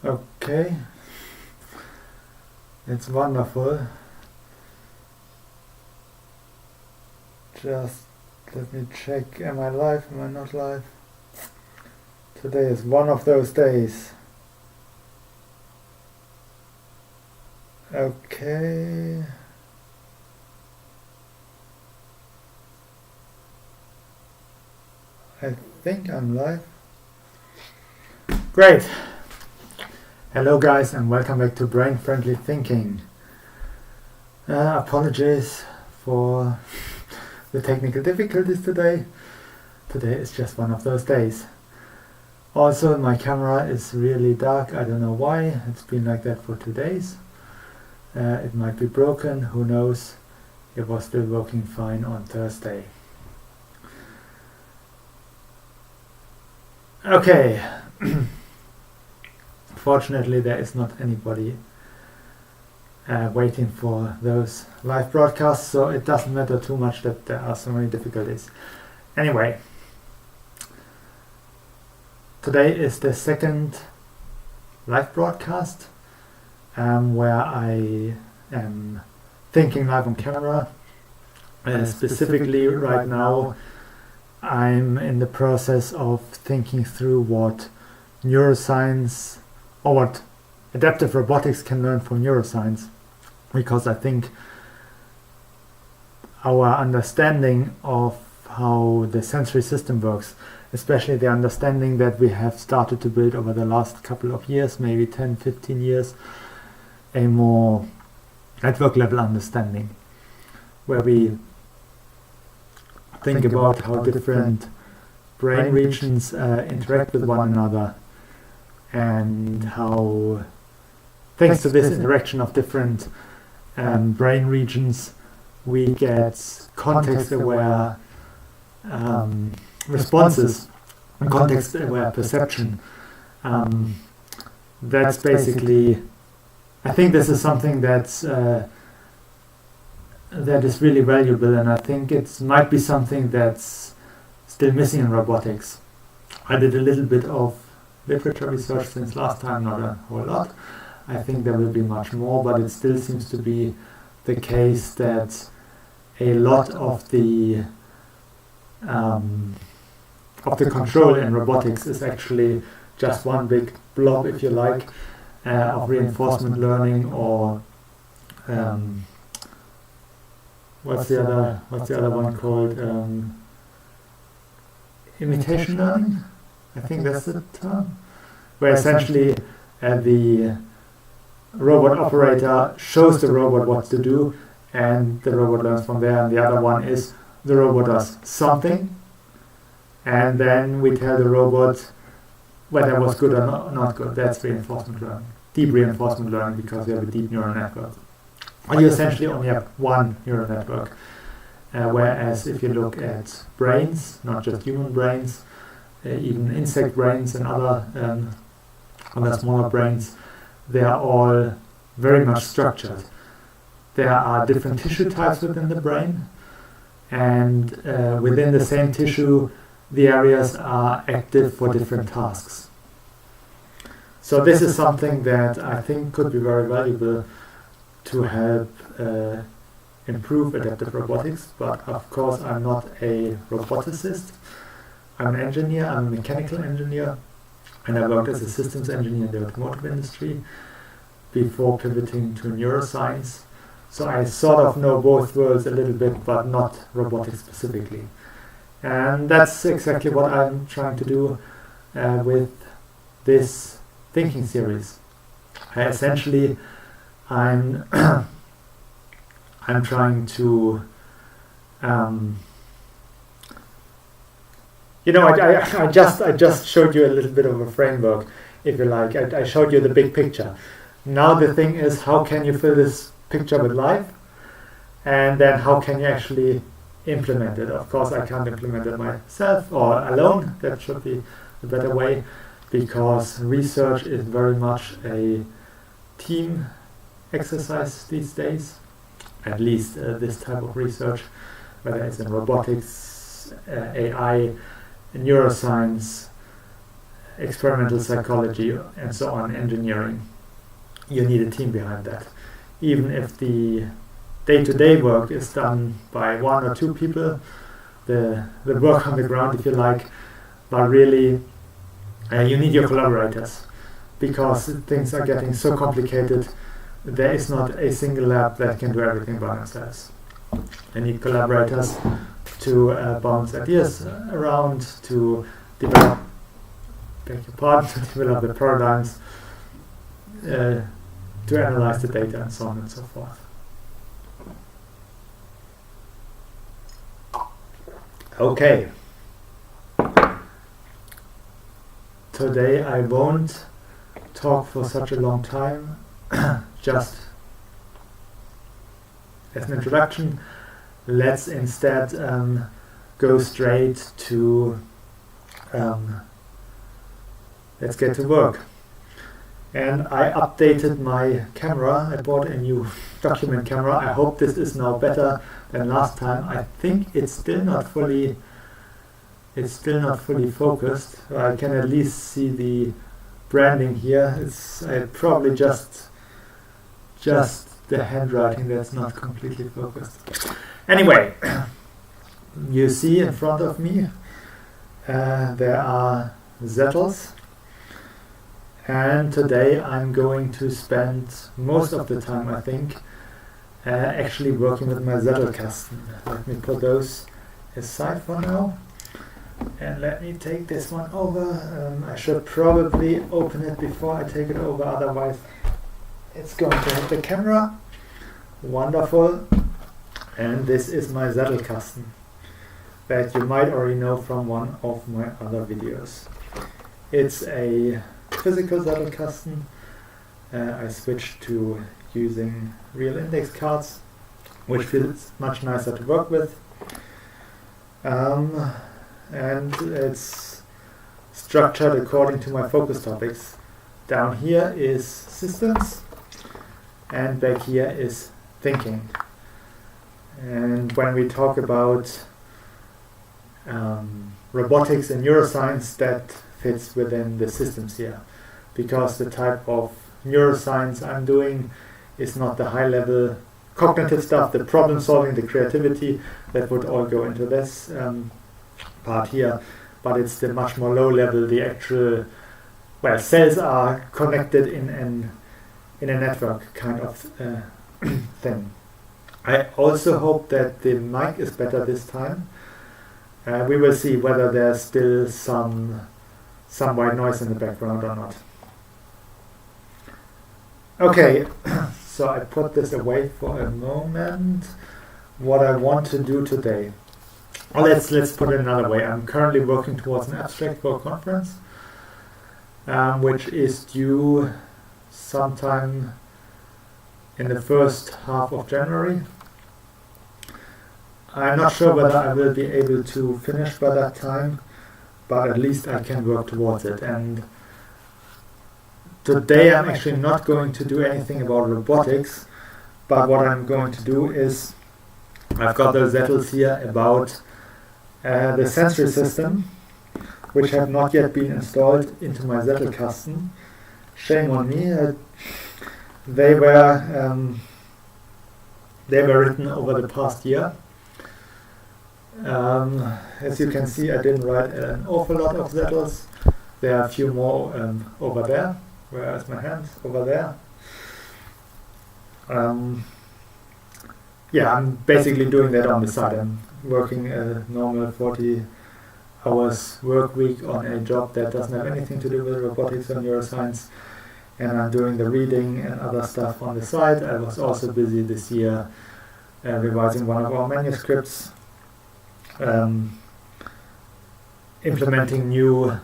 Okay, it's wonderful. Just let me check, am I live, am I not live? Today is one of those days. Okay. I think I'm live. Great. Hello guys and welcome back to Brain Friendly Thinking. Apologies for the technical difficulties today. Today is just one of those days. Also, my camera is really dark. I don't know why. It's been like that for 2 days. It might be broken. Who knows? It was still working fine on Thursday. Okay. Fortunately, there is not anybody waiting for those live broadcasts, so it doesn't matter too much that there are so many difficulties. Anyway, today is the second live broadcast where I am thinking live on camera. Specifically right now I'm in the process of thinking through what neuroscience or what adaptive robotics can learn from neuroscience, because I think our understanding of how the sensory system works, especially the understanding that we have started to build over the last couple of years, maybe 10-15 years, a more network level understanding, where we think about how different brain regions interact with one another, and how, thanks to this interaction of different brain regions, we get context-aware responses and context-aware perception. That's basically, I think this is something that's that is really valuable, and I think it might be something that's still missing in robotics. I did a little bit of literature research since last time, not a whole lot. I think there will be much more, but it still seems to be the case that a lot of the control in robotics is actually just one big blob, if you like, of reinforcement learning, or what's the other one called? Imitation learning? I think that's the term. Where essentially the robot operator shows the robot what to do, and the robot learns from there. And the other one is the robot does something, and then we tell the robot whether it was good or not good. That's reinforcement learning, deep reinforcement learning, because you have a deep neural network. Or you essentially only have one neural network. Whereas if you look at brains, not just human brains, even insect brains and other smaller brains, they are all very much structured. There are different tissue types within the brain, and within the same tissue, the areas are active for different tasks. So this is something that I think could be very valuable to help improve adaptive robotics, but of course I'm not a roboticist. I'm an engineer, I'm a mechanical engineer, and I worked as a systems engineer in the automotive industry before pivoting to neuroscience. So I sort of know both worlds a little bit, but not robotics specifically. And that's exactly what I'm trying to do with this thinking series. Essentially, I'm trying to, I just showed you a little bit of a framework, if you like. I showed you the big picture. Now the thing is, how can you fill this picture with life, and then how can you actually implement it? Of course, I can't implement it myself or alone. That should be a better way, because research is very much a team exercise these days. At least this type of research, whether it's in robotics, AI, neuroscience, experimental psychology, and so on, engineering. You need a team behind that. Even if the day-to-day work is done by 1 or 2 people, the work on the ground, if you like, but really you need your collaborators, because things are getting so complicated. There is not a single lab that can do everything by themselves. You need collaborators to bounce ideas around, to develop, to develop the paradigms, to analyze the data, and so on and so forth. Okay. Today I won't talk for such a long time, just as an introduction. Let's instead go straight to, let's get to work. And I updated my camera. I bought a new document camera. I hope this is now better than last time. I think it's still not fully focused. I can at least see the branding here. It's probably just the handwriting that's not completely focused. Anyway, you see in front of me there are zettels, and today I'm going to spend most of the time, I think, actually working with my zettelkasten. Let me put those aside for now, and let me take this one over. I should probably open it before I take it over, otherwise it's going to hit the camera. Wonderful. And this is my zettelkasten that you might already know from one of my other videos. It's a physical zettelkasten. I switched to using real index cards, which feels much nicer to work with. And it's structured according to my focus topics. Down here is systems, and back here is thinking. And when we talk about robotics and neuroscience, that fits within the systems here, because the type of neuroscience I'm doing is not the high-level cognitive stuff, the problem solving, the creativity, that would all go into this part here, but it's the much more low-level, the actual, well, cells are connected in a network kind of thing. I also hope that the mic is better this time. We will see whether there's still some white noise in the background or not. Okay, so I put this away for a moment. What I want to do today, let's put it another way. I'm currently working towards an abstract for a conference, which is due sometime in the first half of January. I'm not sure whether I will be able to finish by that time, but at least I can work towards it. And today I'm actually not going to do anything about robotics, but what I'm going to do is, I've got those zettels here about the sensory system, which have not yet been installed into my zettelkasten. Shame on me. They were written over the past year. As you can see, I didn't write an awful lot of zettels. There are a few more over there. Where is my hand? Over there. Yeah, I'm basically doing that on the side. I'm working a normal 40 hours work week on a job that doesn't have anything to do with robotics or neuroscience. And I'm doing the reading and other stuff on the side. I was also busy this year revising one of our manuscripts, implementing new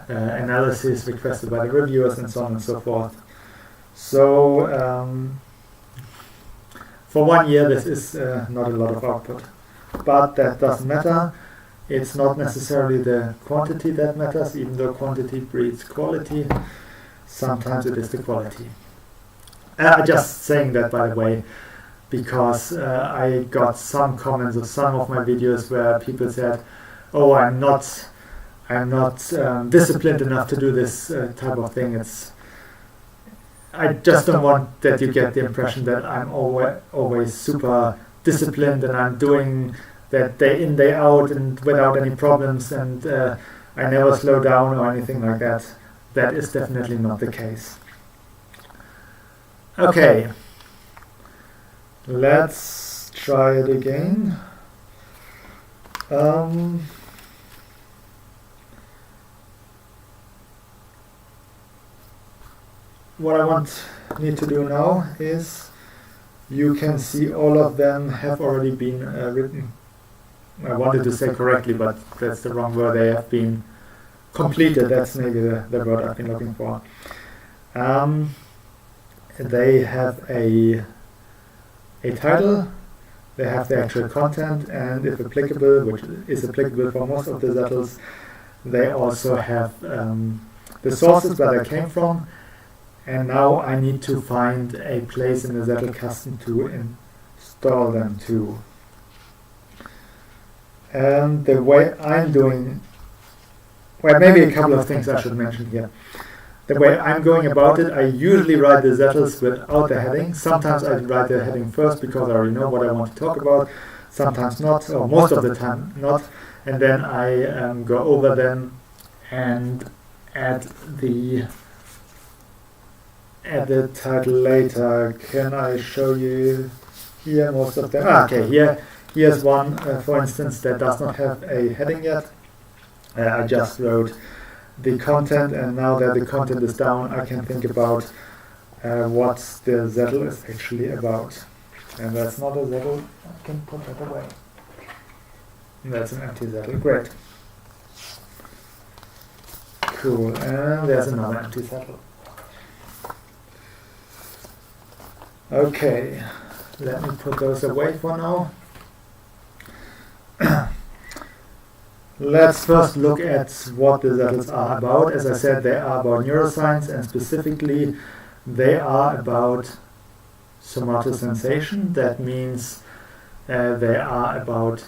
analysis requested by the reviewers, and so on and so forth. So for 1 year this is not a lot of output, but that doesn't matter. It's not necessarily the quantity that matters, even though quantity breeds quality. Sometimes it is the quality. I'm just saying that, by the way, because I got some comments of some of my videos where people said, "Oh, I'm not I'm not disciplined enough to do this type of thing. I just don't want that you get the impression that I'm always super disciplined and I'm doing that day in, day out and without any problems, and I never slow down or anything like that. That is definitely not the case. Okay, let's try it again. What I need to do now is, you can see all of them have already been written. I wanted to say correctly, but that's the wrong word. They have been completed. That's maybe the word I've been looking for. They have a title, they have the actual content, and if applicable, which is applicable for most of the zettels, they also have the sources where they came from. And now I need to find a place in the zettelkasten to install them to. And the way I'm doing, well, maybe a couple of things I should mention here. The way I'm going about it, I usually write the zettels without the heading. Sometimes I write the heading first because I already know what I want to talk about. Sometimes not, or most of the time not. And then I go over them and add the title later. Can I show you here most of them? Okay, here's one, for instance, that does not have a heading yet. I just wrote the content, and now that the content is down, I can think about what the zettel is actually about. And that's not a zettel. I can put that away. And that's an empty zettel. Great. Cool. And there's another empty zettel. Okay, let me put those away for now. Let's first look at what the zettels are about. As I said, they are about neuroscience, and specifically they are about somatosensation. That means they are about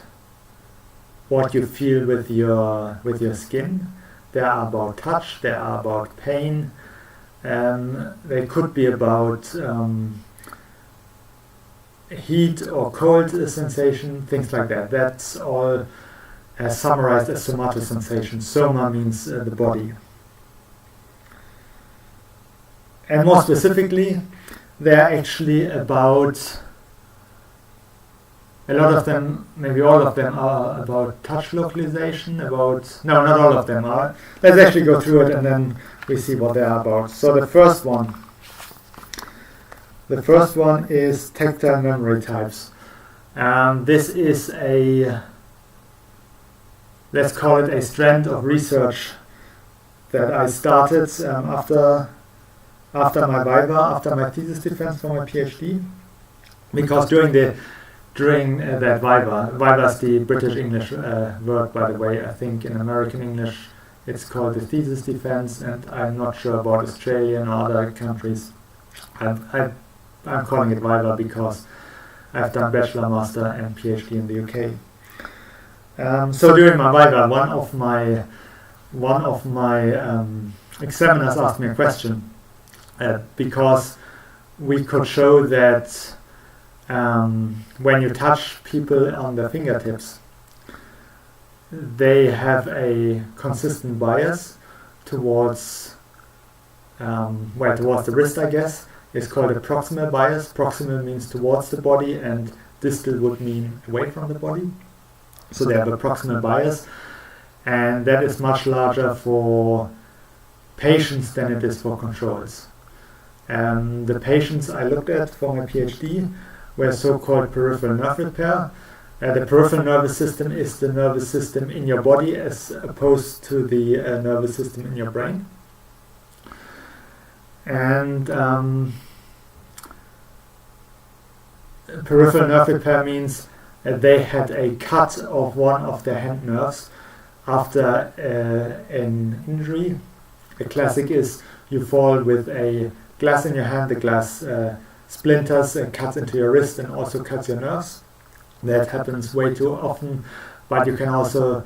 what you feel with your skin. They are about touch, they are about pain, they could be about heat or cold sensation, things like that. That's all summarized as somatosensation. Soma means the body. And more specifically, they're actually about, a lot of them, maybe all of them are about touch localization, no, not all of them are. Let's actually go through it and then we see what they are about. So the first one is tactile memory types. This is let's call it a strand of research that I started after my viva, after my thesis defense for my PhD. Because during that viva is the British English word, by the way. I think in American English it's called the thesis defense, and I'm not sure about Australia or other countries. I'm calling it viva because I've done bachelor, master, and PhD in the UK. So during my viva, one of my examiners asked me a question because we could show that when you touch people on their fingertips, they have a consistent bias towards the wrist, I guess. It's called a proximal bias. Proximal means towards the body, and distal would mean away from the body. So they have a proximal bias, and that is much larger for patients than it is for controls. The patients I looked at for my PhD were so-called peripheral nerve repair. The peripheral nervous system is the nervous system in your body as opposed to the nervous system in your brain. And peripheral nerve repair means they had a cut of one of their hand nerves after an injury. The classic is you fall with a glass in your hand, the glass splinters and cuts into your wrist and also cuts your nerves. That happens way too often, but you can also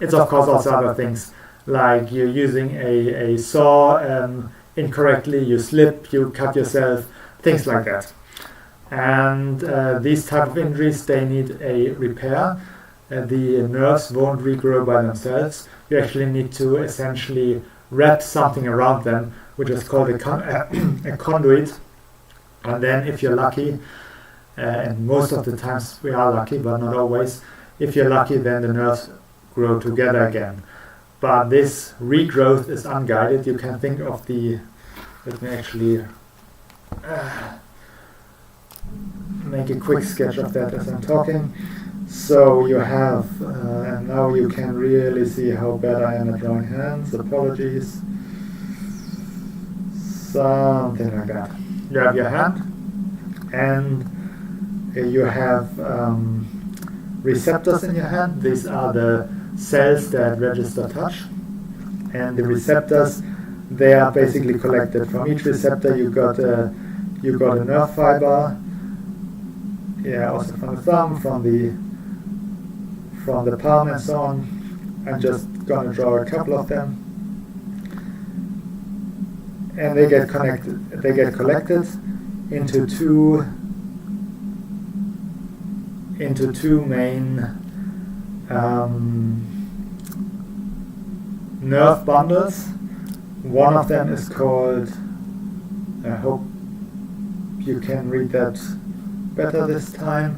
it's of course also other things, like you're using a saw incorrectly, you slip, you cut yourself, things like that. And these type of injuries, they need a repair. The nerves won't regrow by themselves. You actually need to essentially wrap something around them, which is called a conduit. And then if you're lucky, and most of the times we are lucky, but not always, if you're lucky, then the nerves grow together again. But this regrowth is unguided. You can think of let me actually make a quick sketch of that as I'm talking. So you have, and now you can really see how bad I am at drawing hands, apologies. Something like that. You have your hand, and you have receptors in your hand. These are the cells that register touch, and the receptors, they are basically collected. From each receptor you got a nerve fiber, also from the thumb, from the palm and so on. I'm just going to draw a couple of them, and they get collected into two main nerve bundles. One of them is called, I hope you can read that better this time,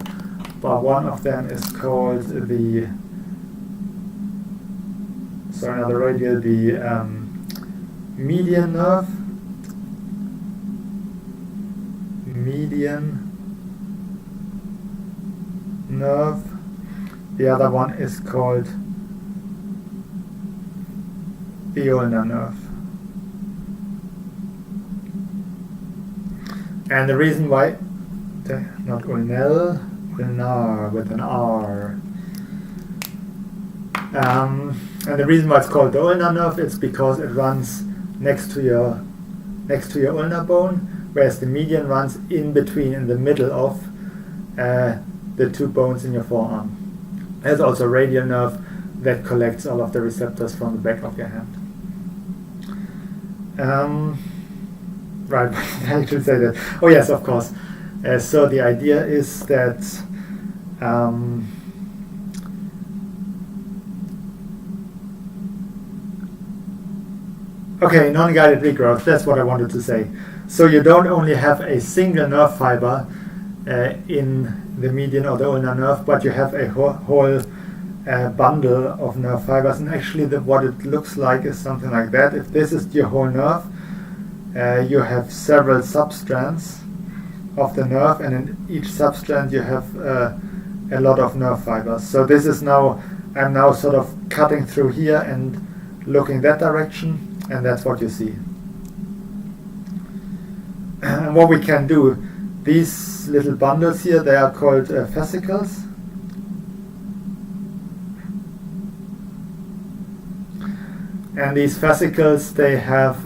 but one of them is called the median nerve. The other one is called the ulnar nerve. And the reason why, not ulnar with an R. And the reason why it's called the ulnar nerve is because it runs next to your ulnar bone, whereas the median runs in the middle of the two bones in your forearm. There's also a radial nerve that collects all of the receptors from the back of your hand. Right, I should say that. Oh yes, of course. So the idea is that non-guided regrowth, that's what I wanted to say. So you don't only have a single nerve fiber in the median or the ulnar nerve, but you have a whole bundle of nerve fibers, and actually what it looks like is something like that. If this is your whole nerve, you have several substrands of the nerve, and in each substrand you have a lot of nerve fibers. So this is I'm now sort of cutting through here and looking that direction, and that's what you see. And what we can do, these little bundles here, they are called fascicles. And these fascicles, they have,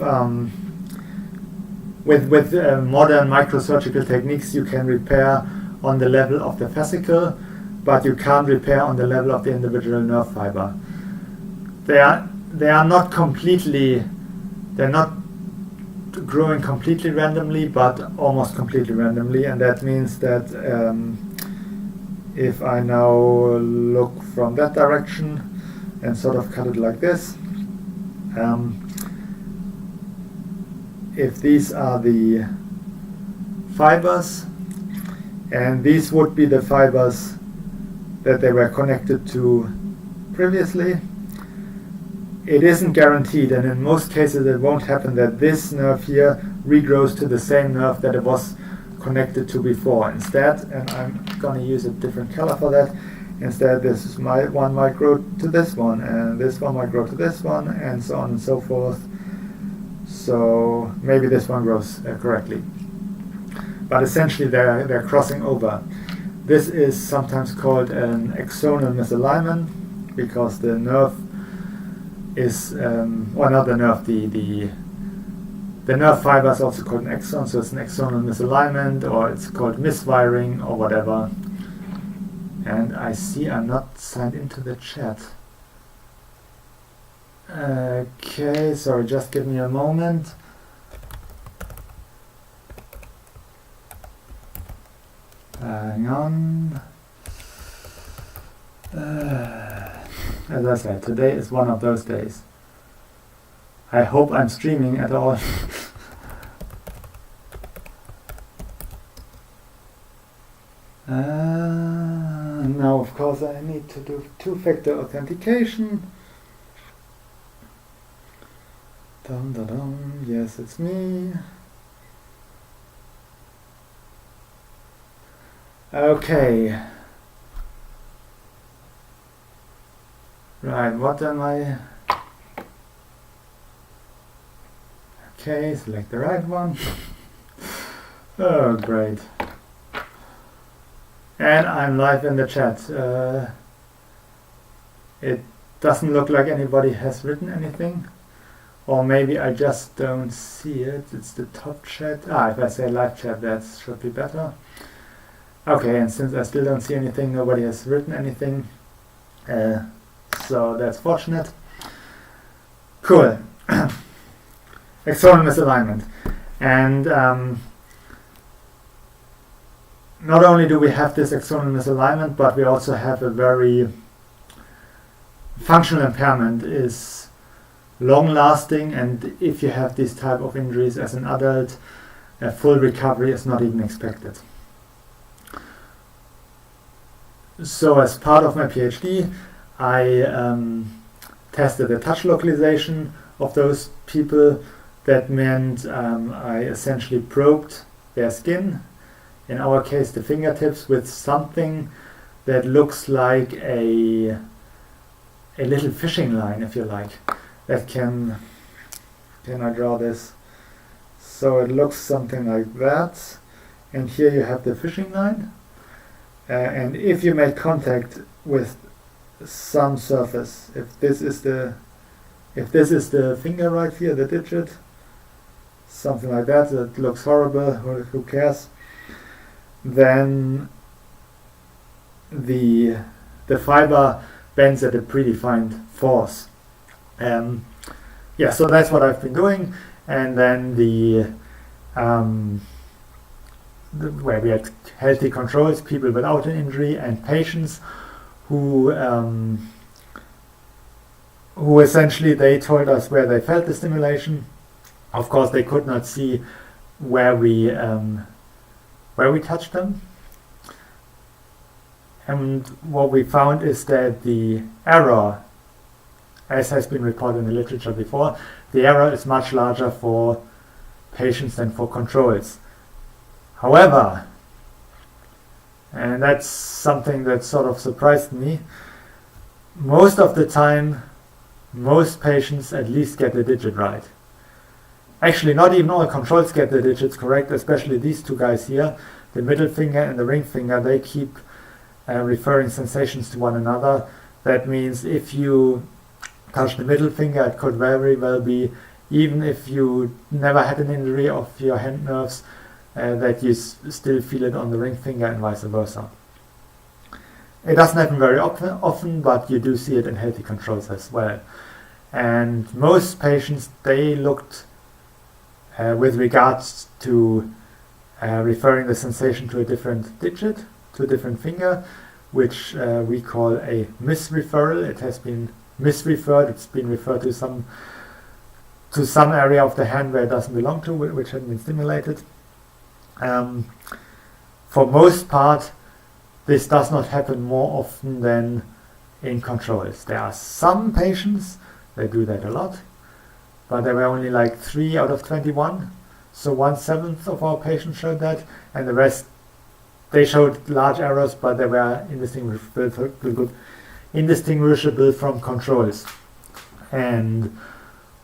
with modern microsurgical techniques, you can repair on the level of the fascicle, but you can't repair on the level of the individual nerve fiber. They are not completely, they're not growing completely randomly, but almost completely randomly, and that means that if I now look from that direction and sort of cut it like this, if these are the fibers, and these would be the fibers that they were connected to previously, it isn't guaranteed, and in most cases it won't happen that this nerve here regrows to the same nerve that it was connected to before. Instead, and I'm going to use a different color for that, instead one might grow to this one, and this one might grow to this one, and so on and so forth. So maybe this one grows correctly. But essentially they're crossing over. This is sometimes called an axonal misalignment, because the nerve is, not the nerve, the nerve fiber is also called an axon, so it's an axonal misalignment, or it's called miswiring, or whatever. And I see I'm not signed into the chat. Okay, sorry, just give me a moment. Hang on. As I said, today is one of those days. I hope I'm streaming at all. Now, of course, I need to do two-factor authentication. Dum, dum, dum. Yes, it's me. Okay. Right, what am I? Okay, select the right one. Oh, great. And I'm live in the chat. It doesn't look like anybody has written anything. Or maybe I just don't see it. It's the top chat. If I say live chat, that should be better. Okay, and since I still don't see anything, nobody has written anything. So that's fortunate. Cool. Axonal misalignment. And not only do we have this axonal misalignment, but we also have a very functional impairment is long-lasting, and if you have these type of injuries as an adult, a full recovery is not even expected. So as part of my PhD, I tested the touch localization of those people. That meant I essentially probed their skin, in our case the fingertips, with something that looks like a little fishing line, if you like. That can I draw this? So it looks something like that, and here you have the fishing line. And if you make contact with some surface, if this is the finger right here, the digit, something like that, that looks horrible, who cares? Then the fiber bends at a predefined force. So that's what I've been doing. And then where we had healthy controls, people without an injury, and patients who essentially they told us where they felt the stimulation. Of course, they could not see where we touched them. And what we found is that the error, as has been reported in the literature before, the error is much larger for patients than for controls. However, and that's something that sort of surprised me, most of the time, most patients at least get the digit right. Actually, not even all controls get the digits correct, especially these two guys here, the middle finger and the ring finger. They keep referring sensations to one another. That means if you touch the middle finger, it could very well be, even if you never had an injury of your hand nerves, that you still feel it on the ring finger and vice versa. It doesn't happen very often, but you do see it in healthy controls as well. And most patients, they looked with regards to referring the sensation to a different digit, to a different finger, which we call a misreferral. It has been misreferred. It's been referred to some area of the hand where it doesn't belong to, which hadn't been stimulated. For most part, this does not happen more often than in controls. There are some patients that do that a lot, but there were only like 3 out of 21. So 1/7 of our patients showed that, and the rest, they showed large errors, but they were indistinguishable from controls. And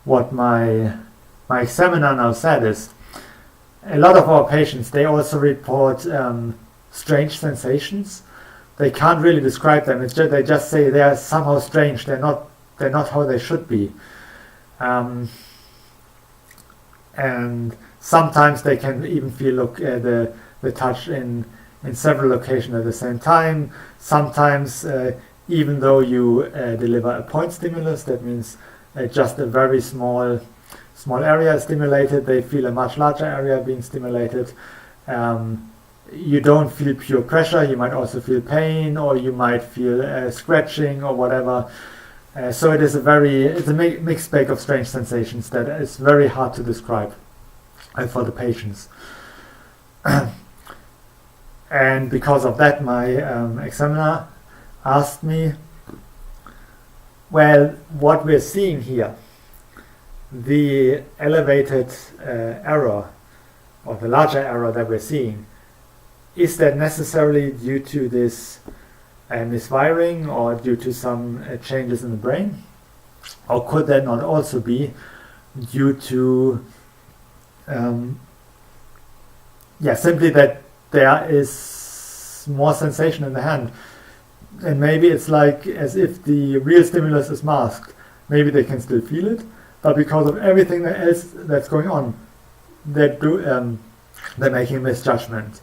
what my examiner now said is, a lot of our patients, they also report strange sensations. They can't really describe them. They just say they are somehow strange. They're not how they should be. And sometimes they can even feel the touch in several locations at the same time. Sometimes, even though you deliver a point stimulus, that means just a very small area stimulated. They feel a much larger area being stimulated. You don't feel pure pressure. You might also feel pain, or you might feel scratching or whatever. So it's a mixed bag of strange sensations that is very hard to describe for the patients. And because of that, my examiner asked me, well, what we're seeing here, the elevated error, or the larger error that we're seeing, is that necessarily due to this miswiring or due to some changes in the brain? Or could that not also be due to simply that there is more sensation in the hand? And maybe it's like as if the real stimulus is masked. Maybe they can still feel it, but because of everything else that's going on, they're making a misjudgment.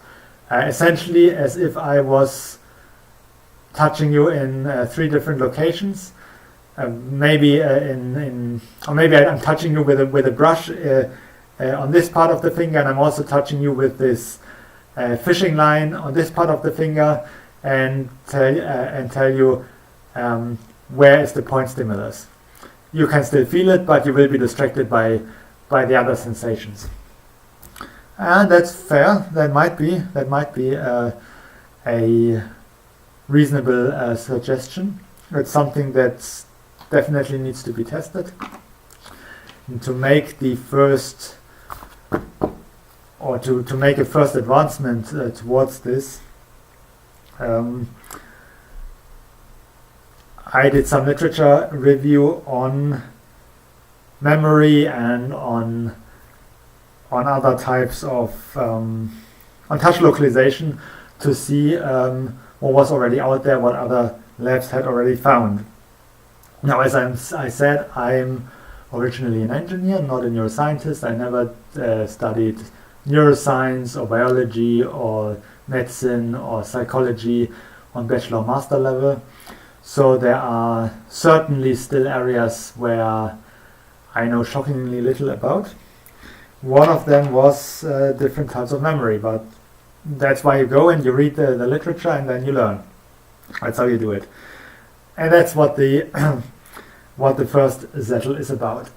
Essentially, as if I was touching you in 3 different locations. Maybe I'm touching you with a brush on this part of the finger, and I'm also touching you with this fishing line on this part of the finger, and tell you where is the point stimulus. You can still feel it, but you will be distracted by the other sensations. And that's fair. That might be a reasonable suggestion. It's something that definitely needs to be tested. And to make the first, or to make a first advancement towards this, I did some literature review on memory and on other types of on touch localization, to see what was already out there, what other labs had already found. Now, as I said, I'm originally an engineer, not a neuroscientist. I never studied neuroscience or biology or medicine or psychology on bachelor or master level. So there are certainly still areas where I know shockingly little about. One of them was different types of memory, but that's why you go and you read the literature and then you learn. That's how you do it. And that's what the what the first zettel is about.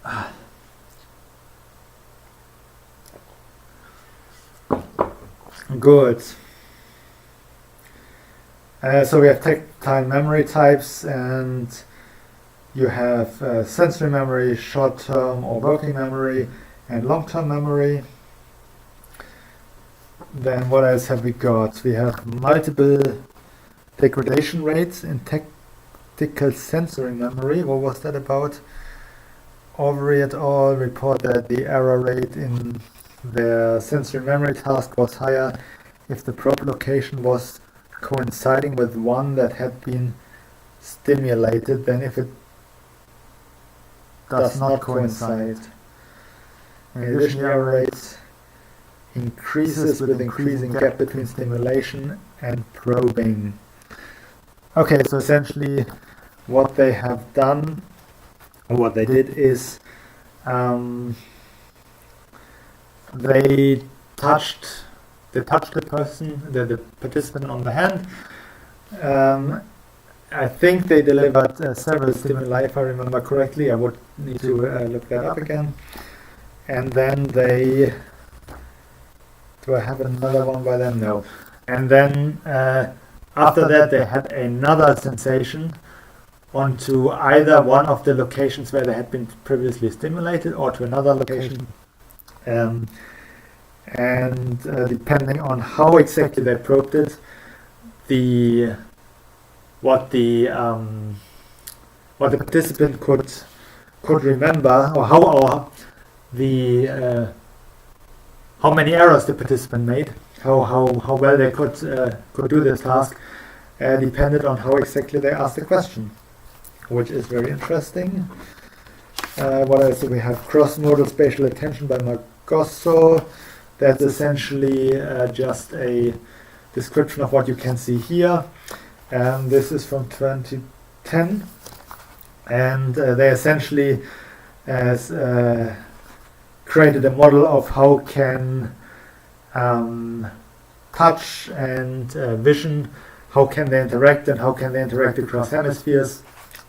Good. So we have tactile memory types, and you have sensory memory, short-term or working memory, and long-term memory. Then what else have we got? We have multiple degradation rates in tactile sensory memory. What was that about? Overy et al. Report that the error rate in their sensory memory task was higher if the probe location was coinciding with one that had been stimulated than if it does not coincide. In addition, the error rate increases with increasing gap between stimulation and probing. Okay, so essentially what they have done, or what they did, is they touched the person, the participant on the hand. I think they delivered several stimuli, if I remember correctly. I would need to look that up again. And then do I have another one by then? No. And then after that they had another sensation onto either one of the locations where they had been previously stimulated, or to another location. And depending on how exactly they probed it, what the participant could remember, or how many errors the participant made, how well they could do this task, depended on how exactly they asked the question, which is very interesting. What else do we have? Cross-modal spatial attention by Margosso. That's essentially just a description of what you can see here. This is from 2010, and they essentially has created a model of how can touch and vision, how can they interact and how can they interact across hemispheres.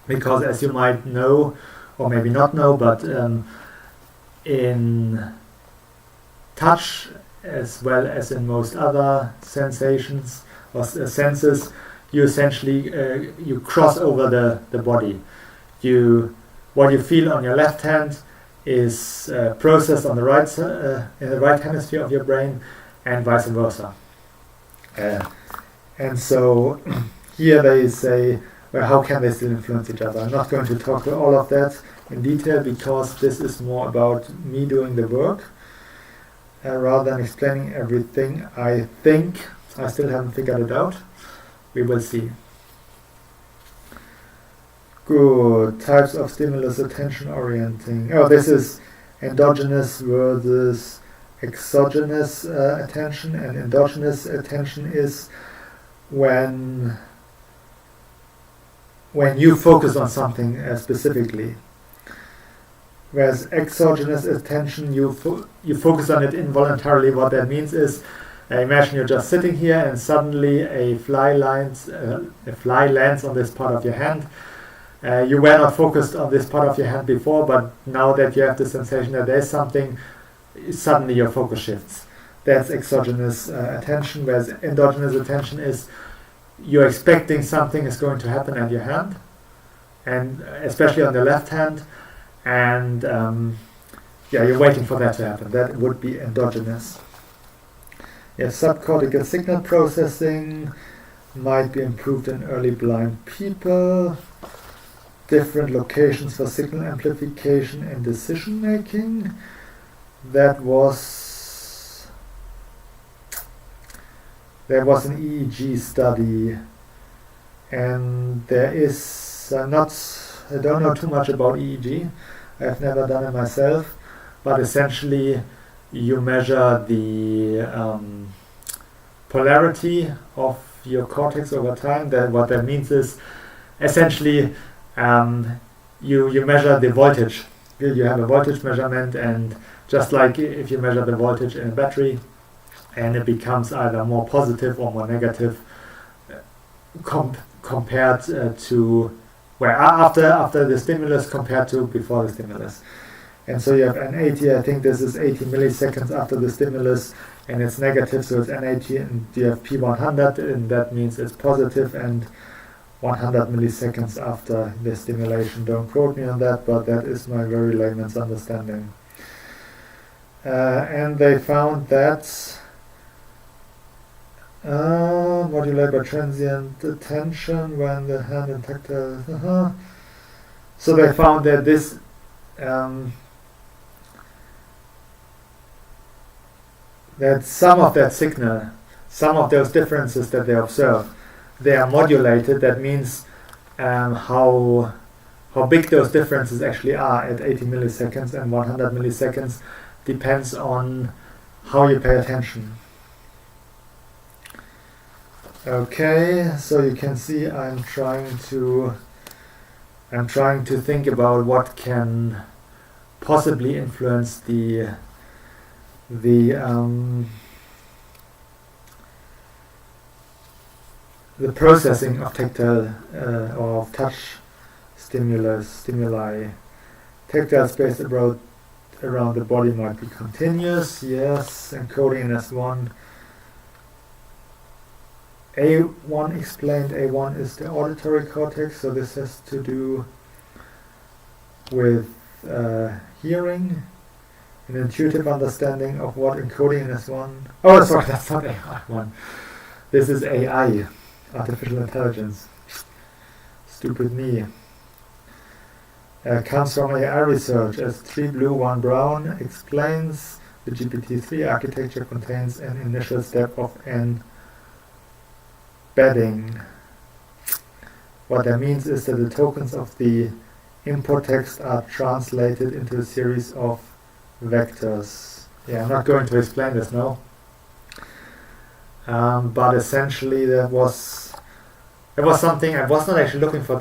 Because as you might know, or maybe not know, but in touch, as well as in most other sensations or senses, you essentially you cross over the body. What you feel on your left hand is processed on the right in the right hemisphere of your brain, and vice versa. And so here they say, well, how can they still influence each other? I'm not going to talk to all of that in detail because this is more about me doing the work rather than explaining everything. I think I still haven't figured it out. We will see. Good. Types of stimulus attention orienting. Oh, this is endogenous versus exogenous attention, and endogenous attention is when you focus on something specifically, whereas exogenous attention you focus on it involuntarily. What that means is, imagine you're just sitting here and suddenly a fly lands on this part of your hand. You were not focused on this part of your hand before, but now that you have the sensation that there's something, suddenly your focus shifts. That's exogenous attention, whereas endogenous attention is you're expecting something is going to happen at your hand, and especially on the left hand, and you're waiting for that to happen. That would be endogenous. Yeah, subcortical signal processing might be improved in early blind people. Different locations for signal amplification and decision making. There was an EEG study, and there is I don't know too much about EEG. I've never done it myself, but essentially you measure the polarity of your cortex over time. What that means is essentially you measure the voltage. You have a voltage measurement, and just like if you measure the voltage in a battery, and it becomes either more positive or more negative compared to after the stimulus compared to before the stimulus. And so you have N80, I think this is 80 milliseconds after the stimulus, and it's negative, so it's N80, and you have P100, and that means it's positive, and 100 milliseconds after the stimulation. Don't quote me on that, but that is my very layman's understanding. And they found that modulated by transient attention when the hand and tactile. So they found that this that some of that signal, some of those differences that they observe, they are modulated. That means how big those differences actually are at 80 milliseconds and 100 milliseconds depends on how you pay attention. Okay, so you can see I'm trying to think about what can possibly influence the processing of tactile or of touch stimuli. Tactile space around the body might be continuous. Yes, encoding in S1. A1 explained. A1 is the auditory cortex, so this has to do with hearing, an intuitive understanding of what encoding in S1. Oh, sorry, that's not A1. This is AI, artificial intelligence. Stupid me. Comes from AI research, as 3 blue, 1 brown explains. The GPT-3 architecture contains an initial step of embedding. What that means is that the tokens of the input text are translated into a series of vectors. Yeah, I'm not going to explain this now. But essentially that was something I was not actually looking for.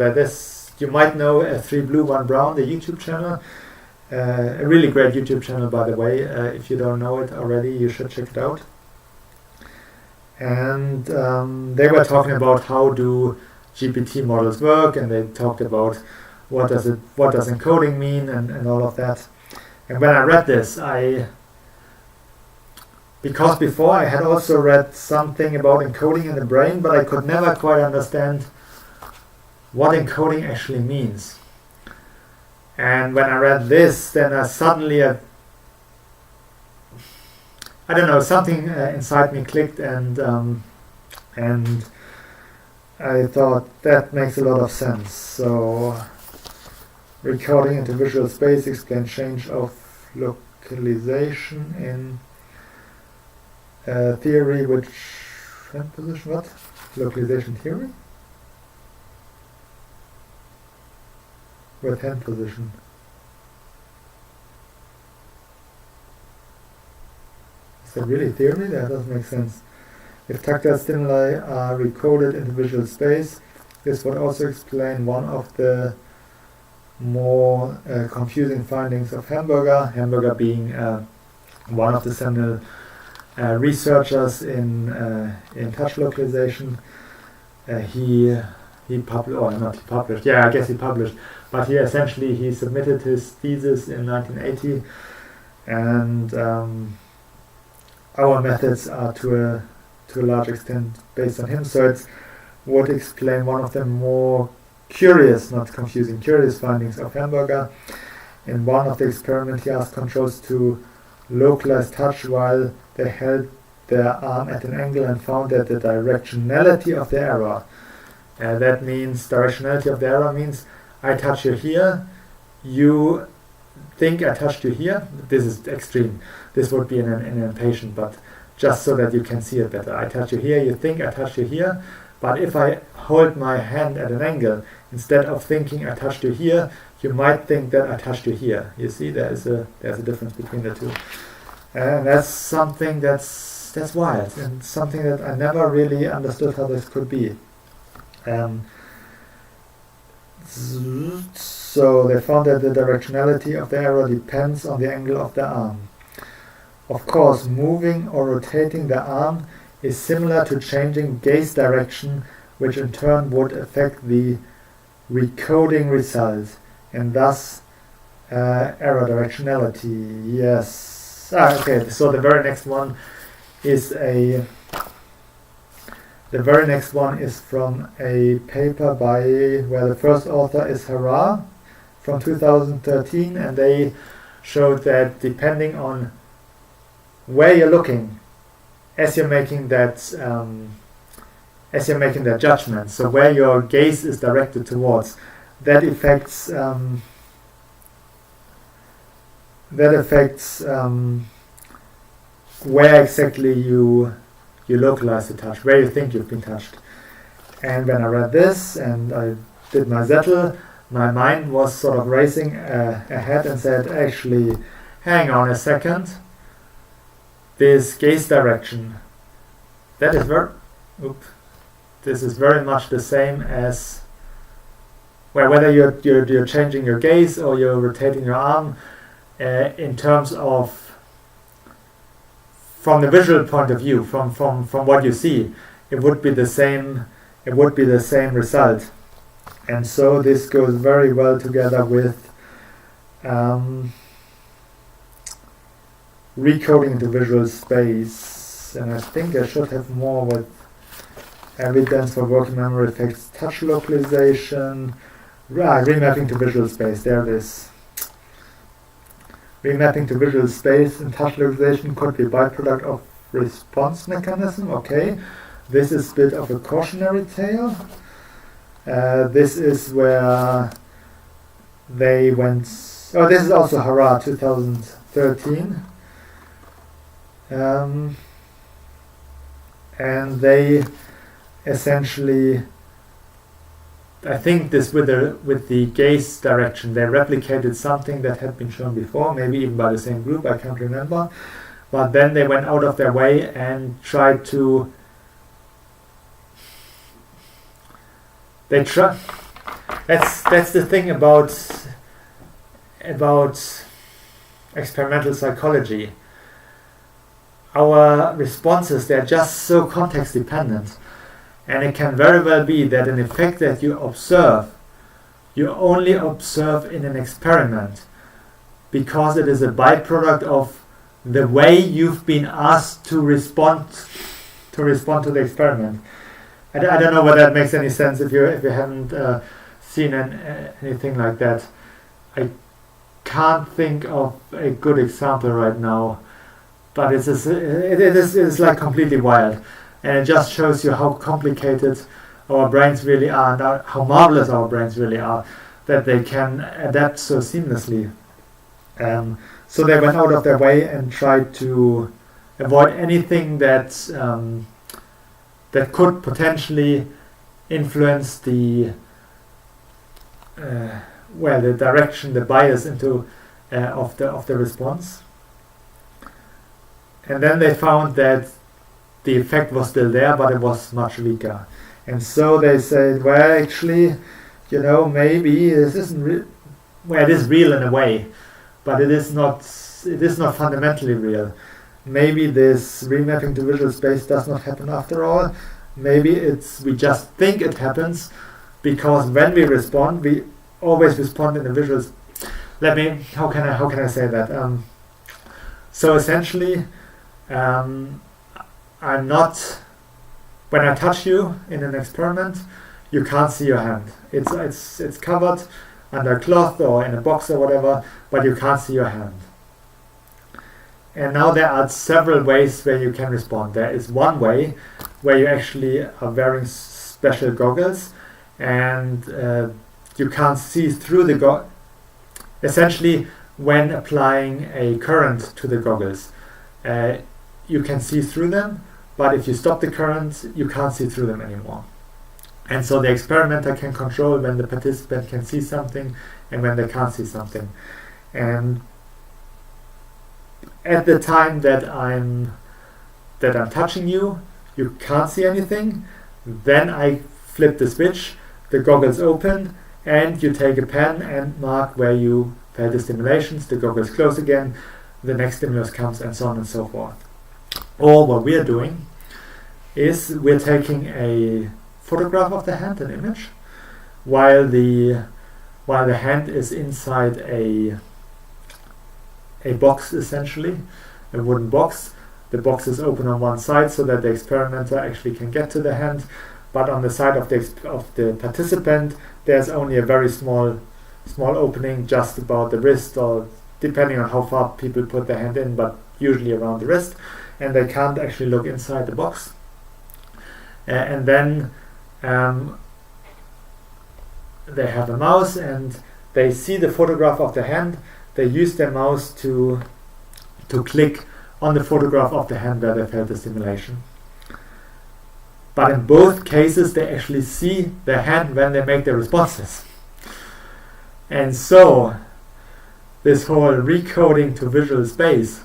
You might know 3 blue, 1 brown, the YouTube channel, A really great YouTube channel, by the way. If you don't know it already, you should check it out. And they were talking about how do GPT models work, and they talked about what does encoding mean, and all of that. And when I read this, because before I had also read something about encoding in the brain, but I could never quite understand what encoding actually means. And when I read this, then I suddenly, I don't know, something inside me clicked, and I thought that makes a lot of sense. So, recording into visual space explains change of localization in theory, which hand position, what? Localization theory? With hand position. Is that really theory? That doesn't make sense. If tactile stimuli are recorded into visual space, this would also explain one of the more confusing findings of Hamburger. Hamburger being one of the seminal researchers in touch localization. He published, but he essentially submitted his thesis in 1980, and our methods are to a large extent based on him, so it would explain one of the more curious, not confusing, curious findings of Hamburger. In one of the experiments, he asked controls to localize touch while they held their arm at an angle, and found that the directionality of the error, that means directionality of the error means I touch you here, you think I touched you here. This is extreme. This would be in an impatient, but just so that you can see it better. I touch you here, you think I touched you here, but if I hold my hand at an angle, instead of thinking I touched you here, you might think that I touched you here. You see, there's a difference between the two. And that's something that's wild, and something that I never really understood how this could be. So they found that the directionality of the arrow depends on the angle of the arm. Of course, moving or rotating the arm is similar to changing gaze direction, which in turn would affect the recoding result, and thus error directionality. Yes. Okay. So the very next one is from a paper where the first author is Hara from 2013, and they showed that depending on where you're looking, as you're making that judgment, so where your gaze is directed towards, that affects where exactly you localize the touch, where you think you've been touched. And when I read this and I did my zettel, my mind was sort of racing ahead and said, actually, hang on a second, this gaze direction, this is very much the same as whether you're changing your gaze or you're rotating your arm, in terms of from the visual point of view, from what you see, it would be the same result. And so this goes very well together with recoding into visual space. And I think I should have more with evidence for working memory effects, touch localization, remapping to visual space. There it is. Remapping to visual space and touch localization could be a byproduct of response mechanism. Okay, this is a bit of a cautionary tale. This is where they went. Oh, this is also Hara 2013. And they essentially, I think this with the gaze direction, they replicated something that had been shown before, maybe even by the same group, I can't remember. But then they went out of their way and tried to that's the thing about experimental psychology. Our responses, they're just so context dependent. And it can very well be that an effect that you observe, you only observe in an experiment because it is a byproduct of the way you've been asked to respond to the experiment. I don't know whether that makes any sense if you haven't seen anything like that. I can't think of a good example right now, but it is like completely wild, and it just shows you how complicated our brains really are, and how marvelous our brains really are, that they can adapt so seamlessly. So they went out of their way and tried to avoid anything that could potentially influence the direction, the bias into of the response. And then they found that the effect was still there, but it was much weaker. And so they said, well, actually, maybe this isn't it is real in a way, but it is not fundamentally real. Maybe this remapping to visual space does not happen after all. Maybe we just think it happens because when we respond, we always respond in the visuals. How can I say that? So essentially, I'm not. When I touch you in an experiment, you can't see your hand. It's covered under a cloth or in a box or whatever, but you can't see your hand. And now there are several ways where you can respond. There is one way where you actually are wearing special goggles and you can't see through the goggles. Essentially, when applying a current to the goggles, you can see through them, but if you stop the current, you can't see through them anymore. And so the experimenter can control when the participant can see something and when they can't see something. And at the time that I'm touching you, you can't see anything. Then I flip the switch, the goggles open, and you take a pen and mark where you felt the stimulations. The goggles close again, the next stimulus comes, and so on and so forth. Or what we're doing is we're taking a photograph of the hand, an image, while the hand is inside a box, essentially, a wooden box. The box is open on one side so that the experimenter actually can get to the hand, but on the side of the participant there's only a very small opening, just about the wrist, or depending on how far people put their hand in, but usually around the wrist, and they can't actually look inside the box. And then they have a mouse and they see the photograph of the hand. They use their mouse to click on the photograph of the hand where they felt the stimulation. But in both cases, they actually see the hand when they make their responses. And so, this whole recoding to visual space,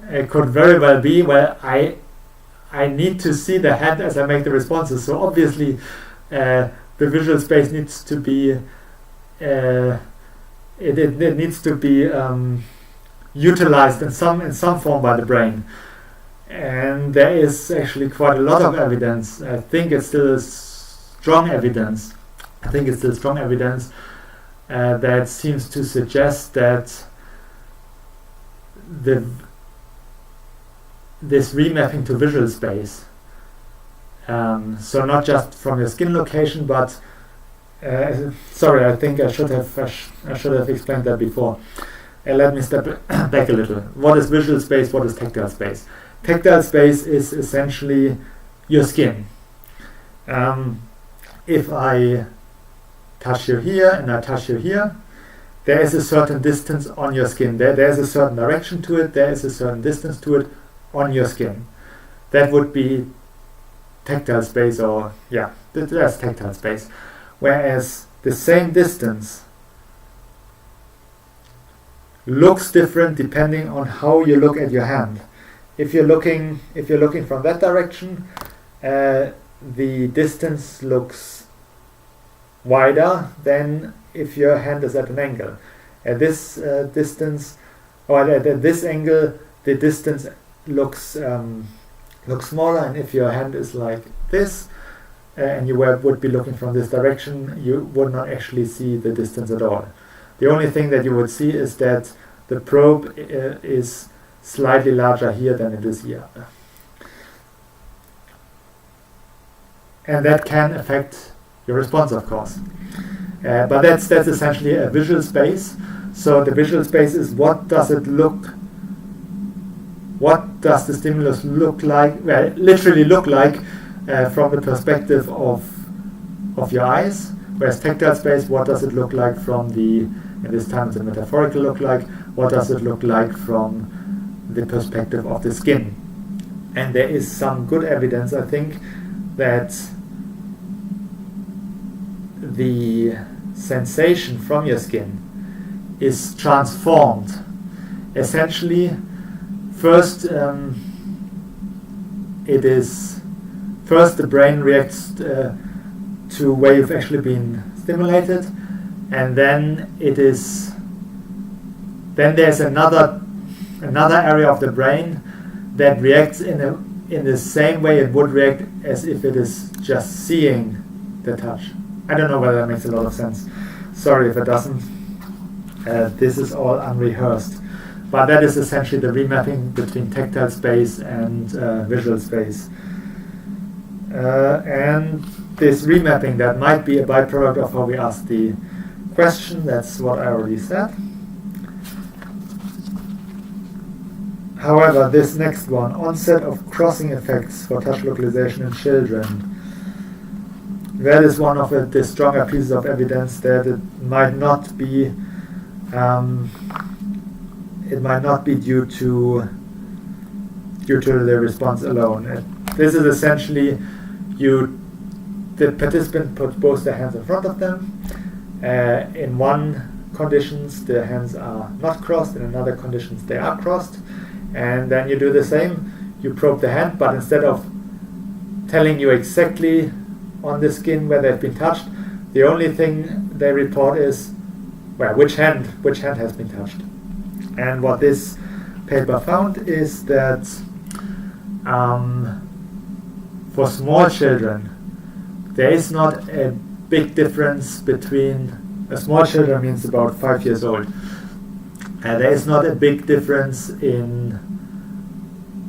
it could very well be, I need to see the hand as I make the responses. So obviously, the visual space needs to be it needs to be utilized in some form by the brain. And there is actually quite a lot of evidence. I think it's still strong evidence. That seems to suggest that this remapping to visual space, so not just from your skin location, but sorry, I think I should have explained that before. Let me step back a little. What is visual space? What is tactile space? Tactile space is essentially your skin. If I touch you here and I touch you here, there is a certain distance on your skin. There's a certain direction to it. There is a certain distance to it on your skin. That would be tactile space, or that's tactile space. Whereas the same distance looks different depending on how you look at your hand. If you're looking from that direction, the distance looks wider than if your hand is at an angle. at this distance, or at this angle, the distance looks smaller, and if your hand is like this, and you would be looking from this direction, you would not actually see the distance at all. The only thing that you would see is that the probe is slightly larger here than it is here. And that can affect your response, of course. But that's essentially a visual space. So the visual space is what does the stimulus look like, well, literally look like from the perspective of your eyes, whereas tactile space, what does it look like from in this time it's a metaphorical look like, what does it look like from the perspective of the skin. And there is some good evidence, I think, that the sensation from your skin is transformed. Essentially, first the brain reacts to where you've actually been stimulated, and then there's another area of the brain that reacts in the same way it would react as if it is just seeing the touch. I don't know whether that makes a lot of sense. Sorry if it doesn't. This is all unrehearsed. But that is essentially the remapping between tactile space and visual space. And this remapping, that might be a byproduct of how we ask the question. That's what I already said. However, this next one, onset of crossing effects for touch localization in children, that is one of the stronger pieces of evidence that it might not be due to the response alone. This is essentially the participant put both their hands in front of them. In one conditions the hands are not crossed, in another conditions they are crossed, and then you do the same. You probe the hand, but instead of telling you exactly on the skin where they've been touched, the only thing they report is, well, which hand has been touched. And what this paper found is that for small children, there is not a big difference between a small children means about 5 years old. There is not a big difference in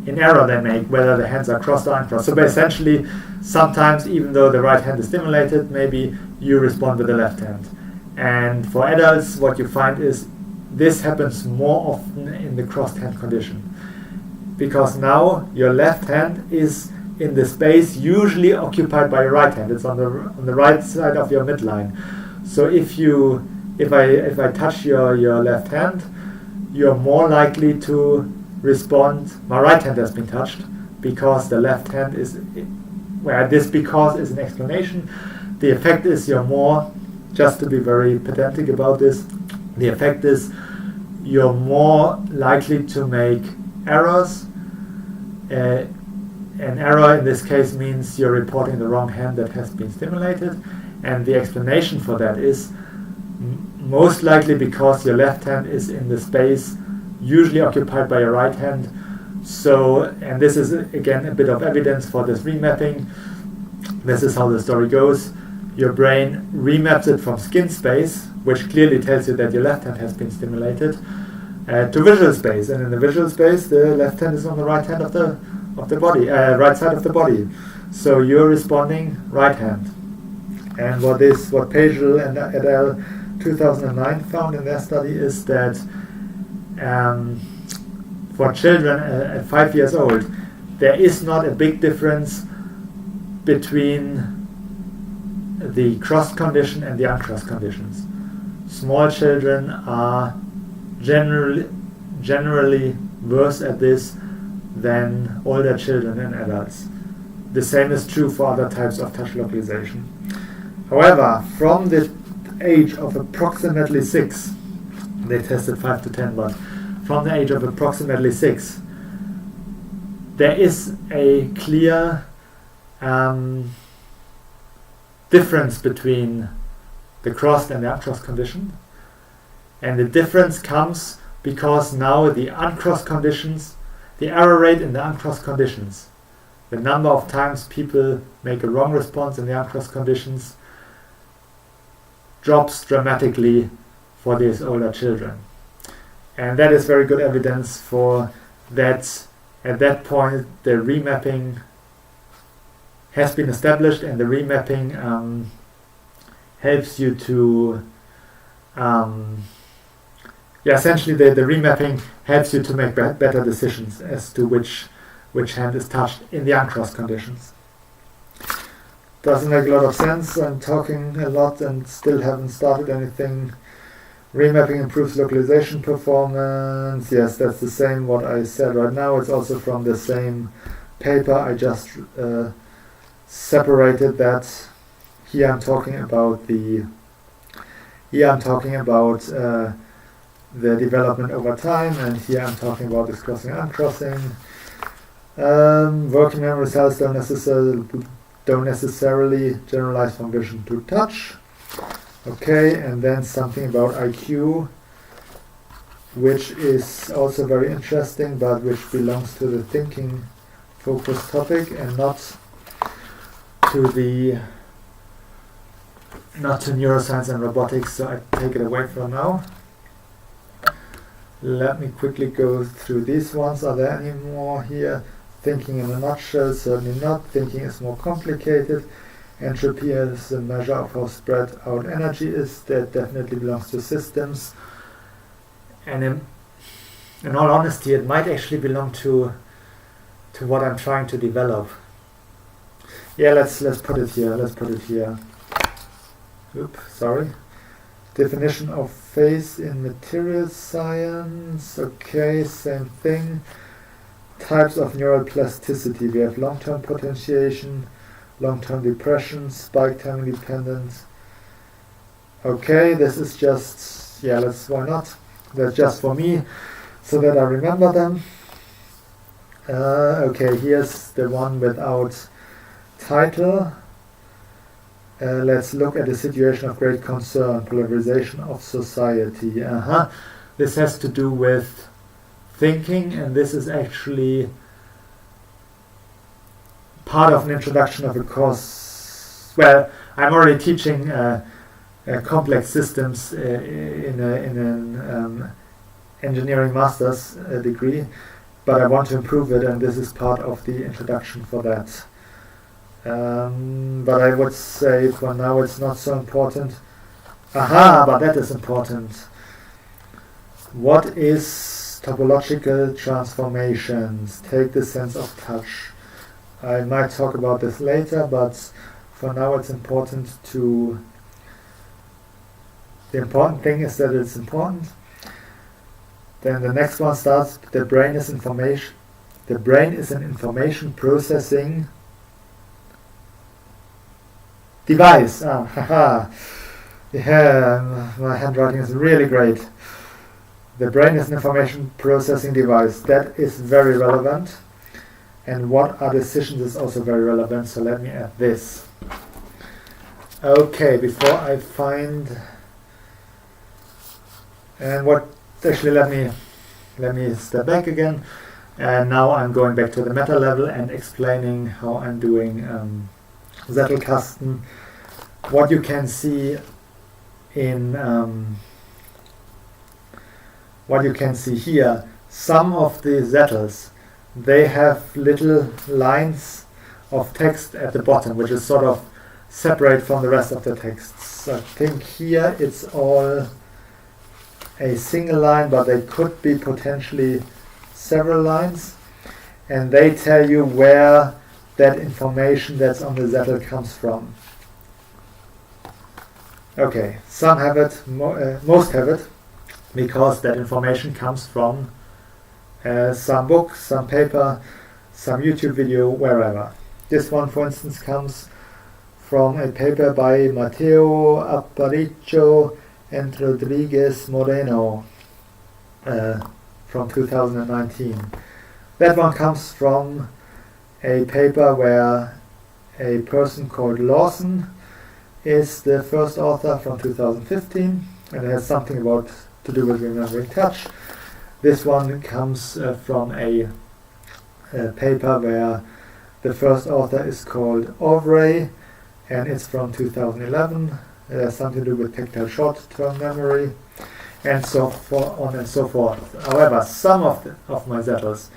error they make, whether the hands are crossed or uncrossed. So essentially, sometimes even though the right hand is stimulated, maybe you respond with the left hand. And for adults, what you find is this happens more often in the crossed hand condition, because now your left hand is in the space usually occupied by your right hand. It's on the right side of your midline. So if I touch your left hand, you're more likely to respond, my right hand has been touched, because the left hand is, well, this because is an explanation. The effect is you're more, just to be very pedantic about this, the effect is you're more likely to make errors. An error in this case means you're reporting the wrong hand that has been stimulated, and the explanation for that is most likely because your left hand is in the space usually occupied by your right hand. So, and this is again a bit of evidence for this remapping. This is how the story goes. Your brain remaps it from skin space, which clearly tells you that your left hand has been stimulated, to visual space. And in the visual space, the left hand is on the right hand of the body, right side of the body. So you're responding right hand. And what Pagel and et al. 2009 found in their study is that for children at 5 years old, there is not a big difference between the crossed condition and the uncrossed conditions. Small children are generally worse at this than older children and adults. The same is true for other types of touch localization. However, from the age of approximately 6, they tested 5 to 10, but from the age of approximately 6, there is a clear difference between the crossed and the uncrossed condition. And the difference comes because now the uncrossed conditions, the error rate in the uncrossed conditions, the number of times people make a wrong response in the uncrossed conditions drops dramatically for these older children. And that is very good evidence for that. At that point, the remapping has been established, and the remapping helps you to essentially the remapping helps you to make better decisions as to which hand is touched in the uncrossed conditions. Doesn't make a lot of sense. I'm talking a lot and still haven't started anything. Remapping improves localization performance. Yes, that's the same what I said right now. It's also from the same paper. I just separated that. Here I'm talking about the development over time, and here I'm talking about this crossing and uncrossing. Working memory cells don't necessarily generalize from vision to touch. Okay, and then something about IQ, which is also very interesting, but which belongs to the thinking focused topic and not to neuroscience and robotics, so I take it away for now. Let me quickly go through these ones. Are there any more here? Thinking in a nutshell, certainly not. Thinking is more complicated. Entropy is a measure of how spread out energy is. That definitely belongs to systems. And in all honesty, it might actually belong to what I'm trying to develop. Yeah, let's put it here. Oops, sorry. Definition of phase in material science. Okay, same thing. Types of neural plasticity. We have long-term potentiation, long-term depression, spike timing dependence. Okay, this is just, why not? That's just for me, so that I remember them. Okay, here's the one without title. Let's look at a situation of great concern, polarization of society. This has to do with thinking, and this is actually part of an introduction of a course. Well, I'm already teaching complex systems in an engineering master's degree, but I want to improve it, and this is part of the introduction for that. But I would say for now it's not so important. But that is important. What is topological transformations? Take the sense of touch. I might talk about this later, but for now it's important to... The important thing is that it's important. Then the next one starts, the brain is information. The brain is an information processing device. Yeah, my handwriting is really great. The brain is an information processing device. That is very relevant. And what are decisions is also very relevant. So let me add this. Okay, before I find... And what... Actually, let me step back again. And now I'm going back to the meta level and explaining how I'm doing zettelkasten. What you can see in what you can see here, some of the zettels, they have little lines of text at the bottom, which is sort of separate from the rest of the text. So I think here it's all a single line, but they could be potentially several lines, and they tell you where that information that's on the zettel comes from. Okay, some have it, most have it, because that information comes from some book, some paper, some YouTube video, wherever. This one, for instance, comes from a paper by Matteo Aparicio and Rodriguez Moreno from 2019. That one comes from a paper where a person called Lawson is the first author from 2015, and it has something about to do with remembering touch. This one comes from a paper where the first author is called Ovray, and it's from 2011. It has something to do with tactile short-term memory, and so on and so forth. However, some of my zettels,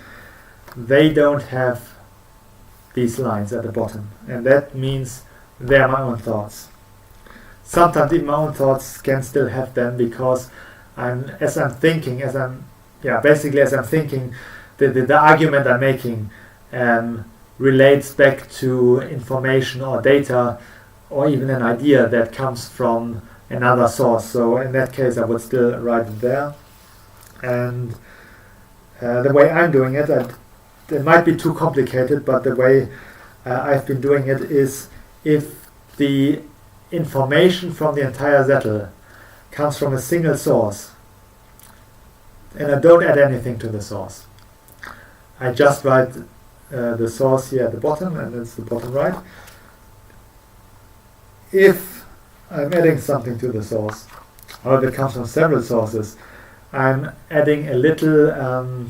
they don't have these lines at the bottom, and that means they're my own thoughts. Sometimes even my own thoughts can still have them, because as I'm thinking, the argument I'm making relates back to information or data or even an idea that comes from another source. So in that case, I would still write it there. And the way I'm doing it, it might be too complicated, but the way I've been doing it is, if the information from the entire zettel comes from a single source, and I don't add anything to the source, I just write the source here at the bottom, and it's the bottom right. If I'm adding something to the source, or it comes from several sources, I'm adding a little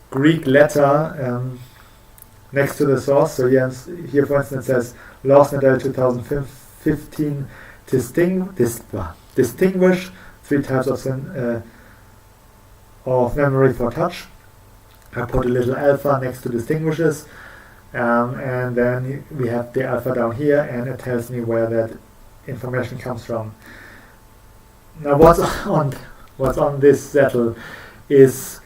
Greek letter next to the source. So here for instance, it says Laws-Nadel 2015 distinguish 3 types of memory for touch. I put a little alpha next to distinguishes, and then we have the alpha down here, and it tells me where that information comes from. Now what's on this zettel is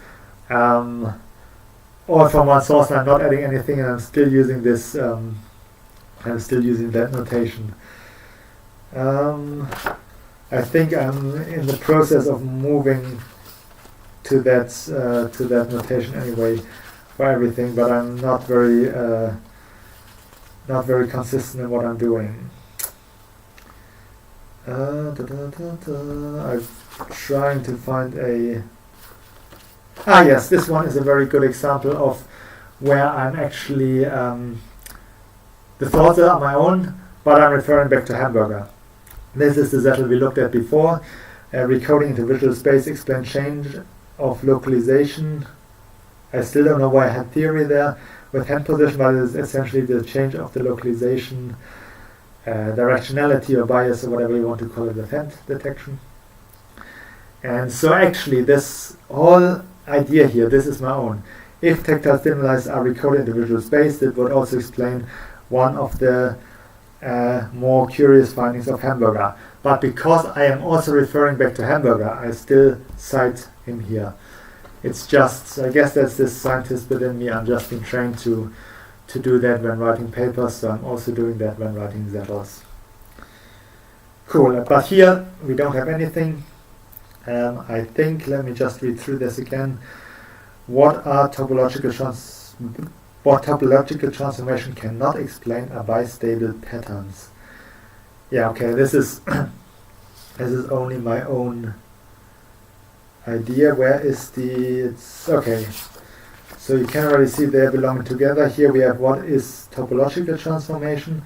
all from one source. I'm not adding anything, and I'm still using this. I'm still using that notation. I think I'm in the process of moving to that notation anyway for everything, but I'm not very consistent in what I'm doing. I'm trying to find a. Yes, this one is a very good example of where I'm actually the thoughts are my own, but I'm referring back to hamburger. This is the zettel we looked at before. Recoding into visual space, explain change of localization. I still don't know why I had theory there with hand position, but it's essentially the change of the localization, directionality or bias or whatever you want to call it with hand detection. And so actually this whole idea here, this is my own. If tactile stimuli are recorded into visual space, that would also explain one of the more curious findings of hamburger. But because I am also referring back to hamburger, I still cite him here. It's just, I guess that's this scientist within me. I'm just being trained to do that when writing papers, so I'm also doing that when writing zettels. Cool, but here we don't have anything. I think, let me just read through this again. What topological transformation cannot explain are bistable patterns. Yeah, okay, this is this is only my own idea. Where is okay. So you can already see they belong together. Here we have what is topological transformation,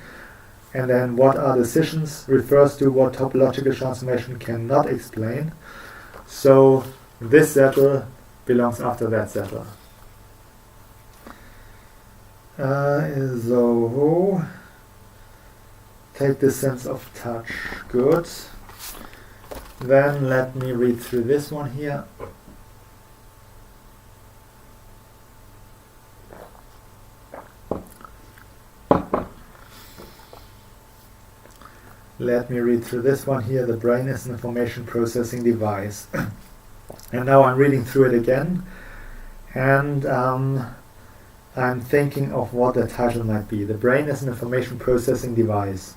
and then what are decisions refers to what topological transformation cannot explain. So this zettel belongs after that zettel. So take the sense of touch. Good. Then let me read through this one here. Let me read through this one here. The brain is an information processing device. And now I'm reading through it again, and I'm thinking of what the title might be. The brain is an information processing device.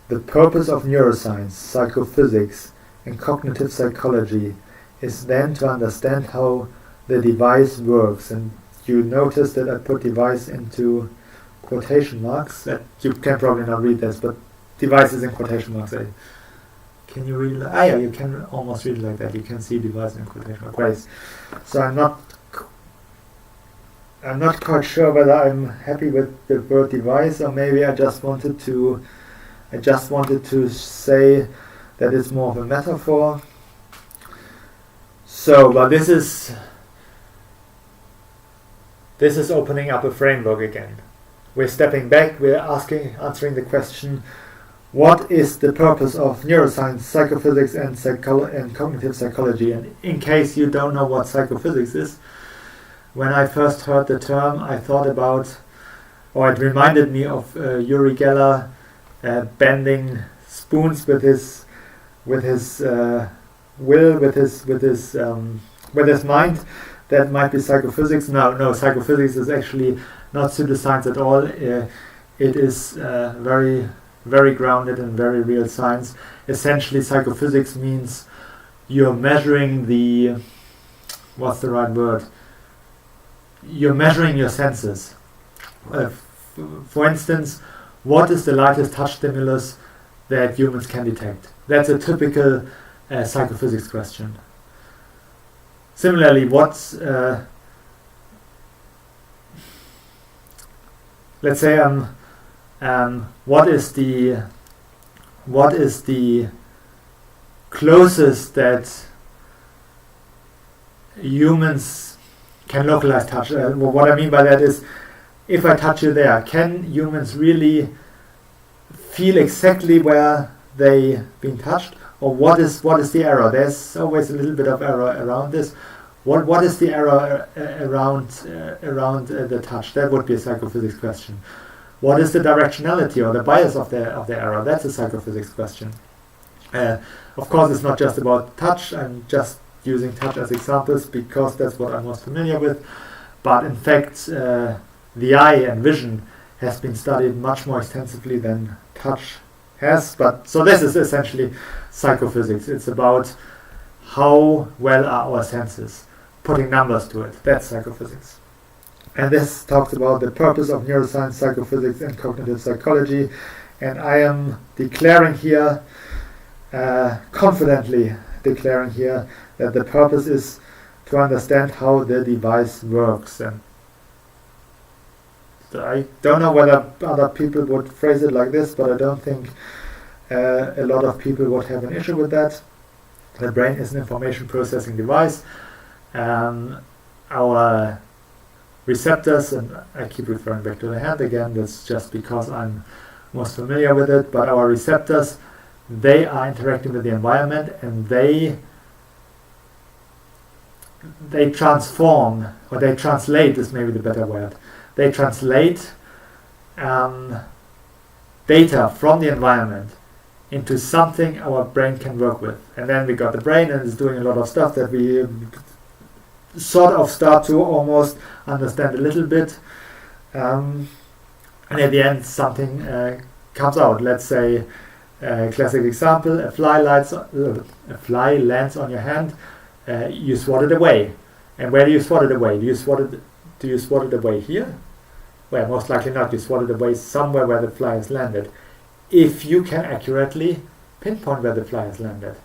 The purpose of neuroscience, psychophysics, and cognitive psychology is then to understand how the device works. And you notice that I put device into quotation marks. That you can probably not read this, but device is in quotation marks. Can you read it? Yeah, you can almost read it like that. You can see device in quotation marks. Great. So I'm not quite sure whether I'm happy with the word device, or maybe I just wanted to say that it's more of a metaphor. So, but this is opening up a framework again. We're stepping back, we're answering the question, what is the purpose of neuroscience, psychophysics, and cognitive psychology? And in case you don't know what psychophysics is, when I first heard the term, I thought about, or it reminded me of Uri Geller bending spoons with his will, with his mind. That might be psychophysics. No, psychophysics is actually not pseudoscience at all. It is very, very grounded in very real science. Essentially, psychophysics means you're measuring what's the right word? You're measuring your senses. For instance, what is the lightest touch stimulus that humans can detect? That's a typical psychophysics question. Similarly, let's say what is the closest that humans can localize touch? What I mean by that is, if I touch you there, can humans really feel exactly where they've been touched? Or what is the error? There's always a little bit of error around this. What is the error around the touch? That would be a psychophysics question. What is the directionality or the bias of the error? That's a psychophysics question. Of course, it's not just about touch. I'm just using touch as examples because that's what I'm most familiar with. But in fact, the eye and vision has been studied much more extensively than touch has. But so this is essentially psychophysics. It's about how well are our senses, putting numbers to it. That's psychophysics. And this talks about the purpose of neuroscience, psychophysics, and cognitive psychology. And I am declaring here, confidently declaring here, that the purpose is to understand how the device works. And I don't know whether other people would phrase it like this, but I don't think a lot of people would have an issue with that. The brain is an information processing device. Our receptors, and I keep referring back to the hand again, that's just because I'm most familiar with it, but our receptors, they are interacting with the environment, and they transform, or they translate is maybe the better word. They translate data from the environment into something our brain can work with. And then we got the brain, and it's doing a lot of stuff that we sort of start to almost understand a little bit. And at the end, something comes out. Let's say, classic example, a fly lands on your hand, you swat it away. And where do you swat it away? Do you swat it away here? Well, most likely not. You swat it away somewhere where the fly has landed. If you can accurately pinpoint where the fly has landed.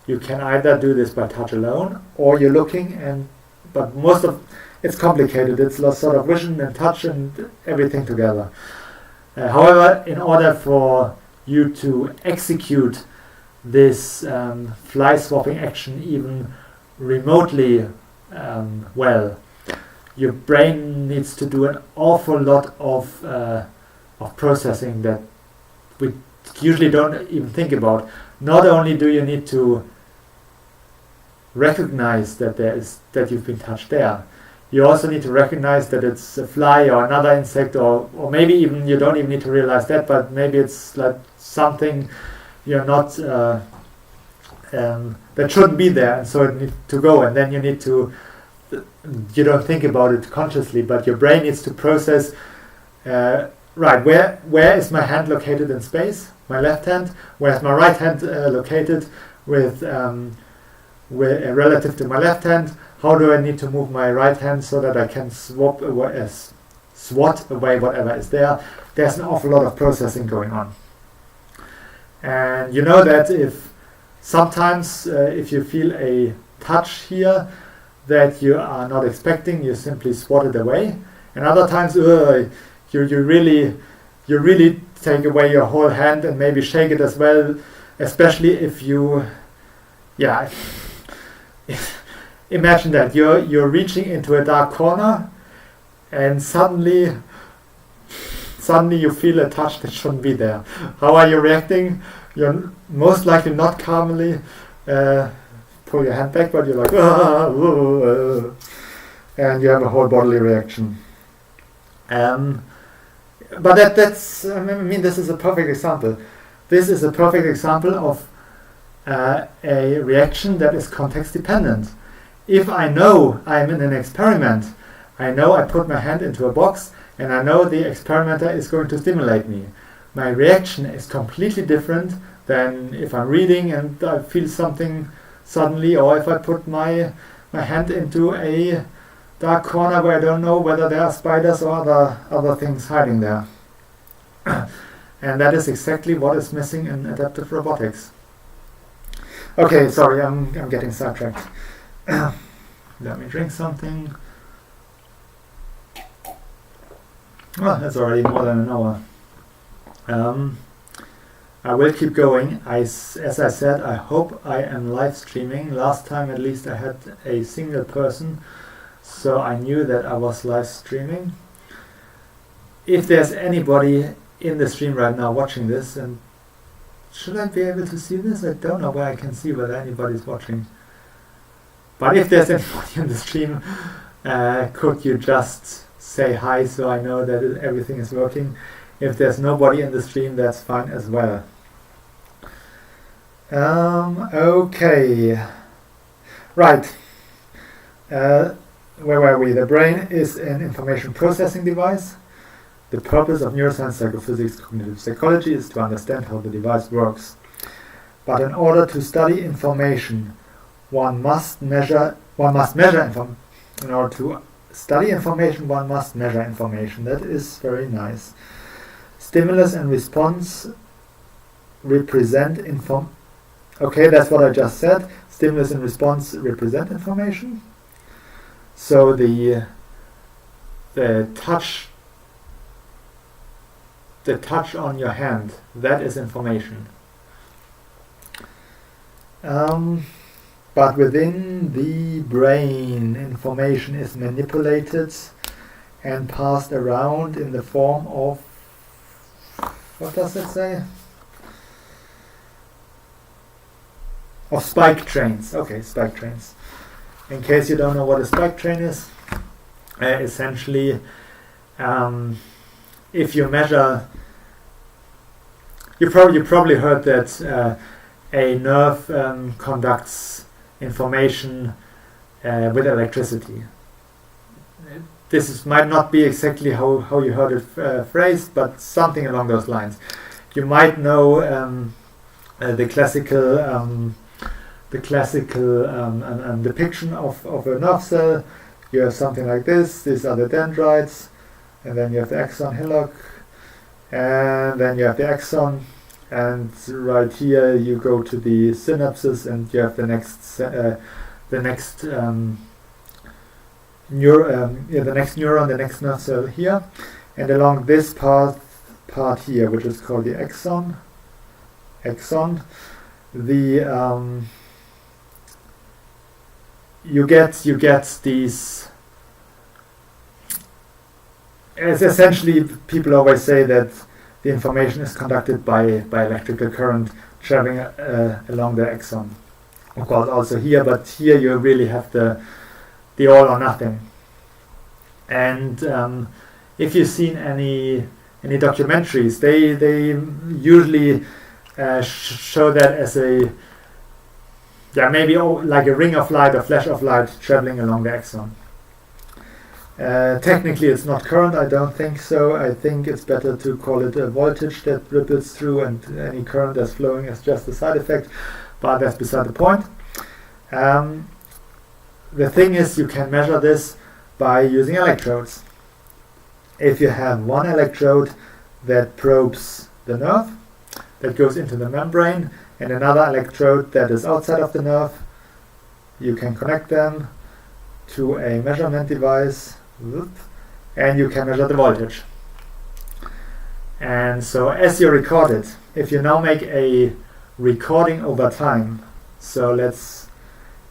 You can either do this by touch alone, or you're looking, but most of it's complicated. It's lots sort of vision and touch and everything together. However, in order for you to execute this fly swapping action even remotely well, your brain needs to do an awful lot of processing that we usually don't even think about. Not only do you need to recognize that you've been touched there, you also need to recognize that it's a fly or another insect, or maybe even you don't even need to realize that, but maybe it's like something you're not that shouldn't be there, and so it needs to go, and then you don't think about it consciously, but your brain needs to process, right, where is my hand located in space, my left hand, where's my right hand located with relative to my left hand, how do I need to move my right hand so that I can swat away whatever is there. There's an awful lot of processing going on. And you know that if sometimes if you feel a touch here that you are not expecting, you simply swat it away. And other times you really take away your whole hand and maybe shake it as well, especially if you imagine that you're reaching into a dark corner, and suddenly you feel a touch that shouldn't be there. How are you reacting? You're most likely not calmly pull your hand back, but you're like, and you have a whole bodily reaction. But that's I mean, this is a perfect example. This is a perfect example of a reaction that is context dependent. If I know I'm in an experiment, I know I put my hand into a box, and I know the experimenter is going to stimulate me. My reaction is completely different than if I'm reading and I feel something suddenly, or if I put my hand into a dark corner where I don't know whether there are spiders or other things hiding there. And that is exactly what is missing in adaptive robotics. Okay, sorry, I'm getting sidetracked. Let me drink something. Well, that's already more than an hour. I will keep going. As I said, I hope I am live streaming. Last time at least I had a single person, so I knew that I was live streaming. If there's anybody in the stream right now watching this, and should I be able to see this? I don't know where I can see whether anybody's watching. But if there's anybody in the stream, could you just say hi so I know that everything is working? If there's nobody in the stream, that's fine as well. Okay. Right. Where were we? The brain is an information processing device. The purpose of neuroscience, psychophysics, cognitive psychology is to understand how the device works. But in order to study information, one must measure information. In order to study information, one must measure information. That is very nice. Stimulus and response represent Okay, that's what I just said. Stimulus and response represent information. So the touch on your hand, that is information. But within the brain, information is manipulated and passed around in the form of, what does it say? Of spike trains. Okay, spike trains. In case you don't know what a spike train is, essentially, if you measure, you probably heard that a nerve conducts information with electricity. This might not be exactly how you heard it phrased, but something along those lines. You might know the classical depiction of a nerve cell. You have something like this. These are the dendrites, and then you have the axon hillock, and then you have the axon, and right here you go to the synapses, and you have the next neuron, the next nerve cell here, and along this part here, which is called the axon, the you get these. It's essentially, people always say that the information is conducted by electrical current traveling along the axon. Of course, also here, but here you really have the all or nothing. And if you've seen any documentaries, they usually show that as maybe like a ring of light, a flash of light traveling along the axon. Technically it's not current, I don't think so. I think it's better to call it a voltage that ripples through, and any current that's flowing is just a side effect, but that's beside the point. The thing is, you can measure this by using electrodes. If you have one electrode that probes the nerve, that goes into the membrane, and another electrode that is outside of the nerve, you can connect them to a measurement device, and you can measure the voltage. And so as you record it, if you now make a recording over time, so let's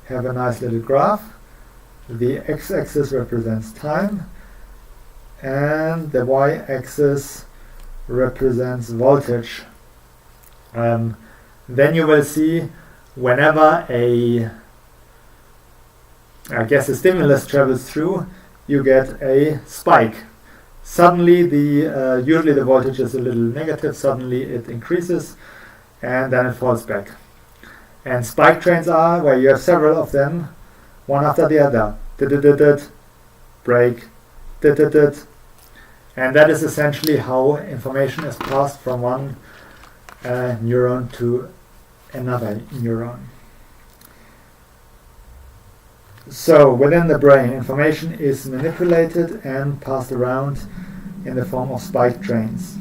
have a nice little graph. the x-axis represents time, and the y-axis represents voltage. Then you will see whenever a stimulus travels through, you get a spike. Suddenly usually the voltage is a little negative, suddenly it increases, and then it falls back. And spike trains are where you have several of them, one after the other. Break. And that is essentially how information is passed from one neuron to another neuron. So within the brain, information is manipulated and passed around in the form of spike trains.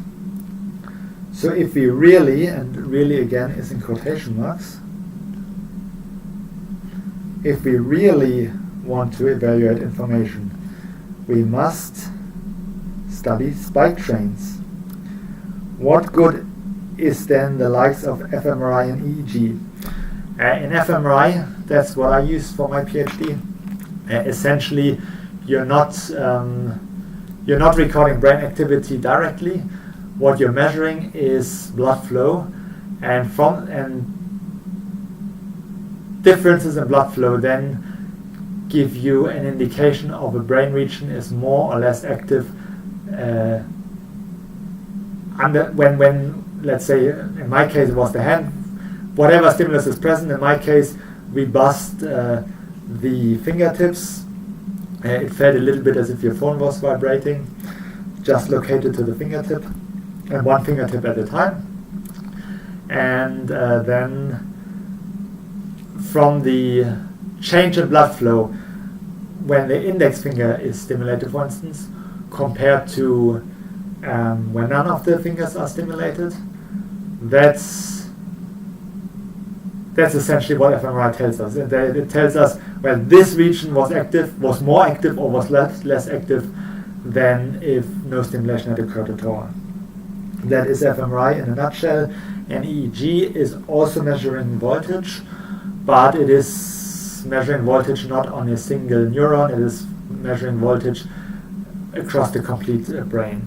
So if we really, and really again is in quotation marks, if we really want to evaluate information, we must study spike trains. What good is then the likes of fMRI and EEG? In fMRI, that's what I use for my PhD. Essentially, you're not recording brain activity directly. What you're measuring is blood flow, and differences in blood flow then give you an indication of a brain region is more or less active. When let's say in my case it was the hand. Whatever stimulus is present, in my case, we buzzed the fingertips. It felt a little bit as if your phone was vibrating, just located to the fingertip, and one fingertip at a time. And then from the change in blood flow, when the index finger is stimulated, for instance, compared to when none of the fingers are stimulated, that's essentially what fMRI tells us. It tells us, well, this region was more active or was less active than if no stimulation had occurred at all. That is fMRI in a nutshell. And EEG is also measuring voltage, but it is measuring voltage not on a single neuron, it is measuring voltage across the complete brain.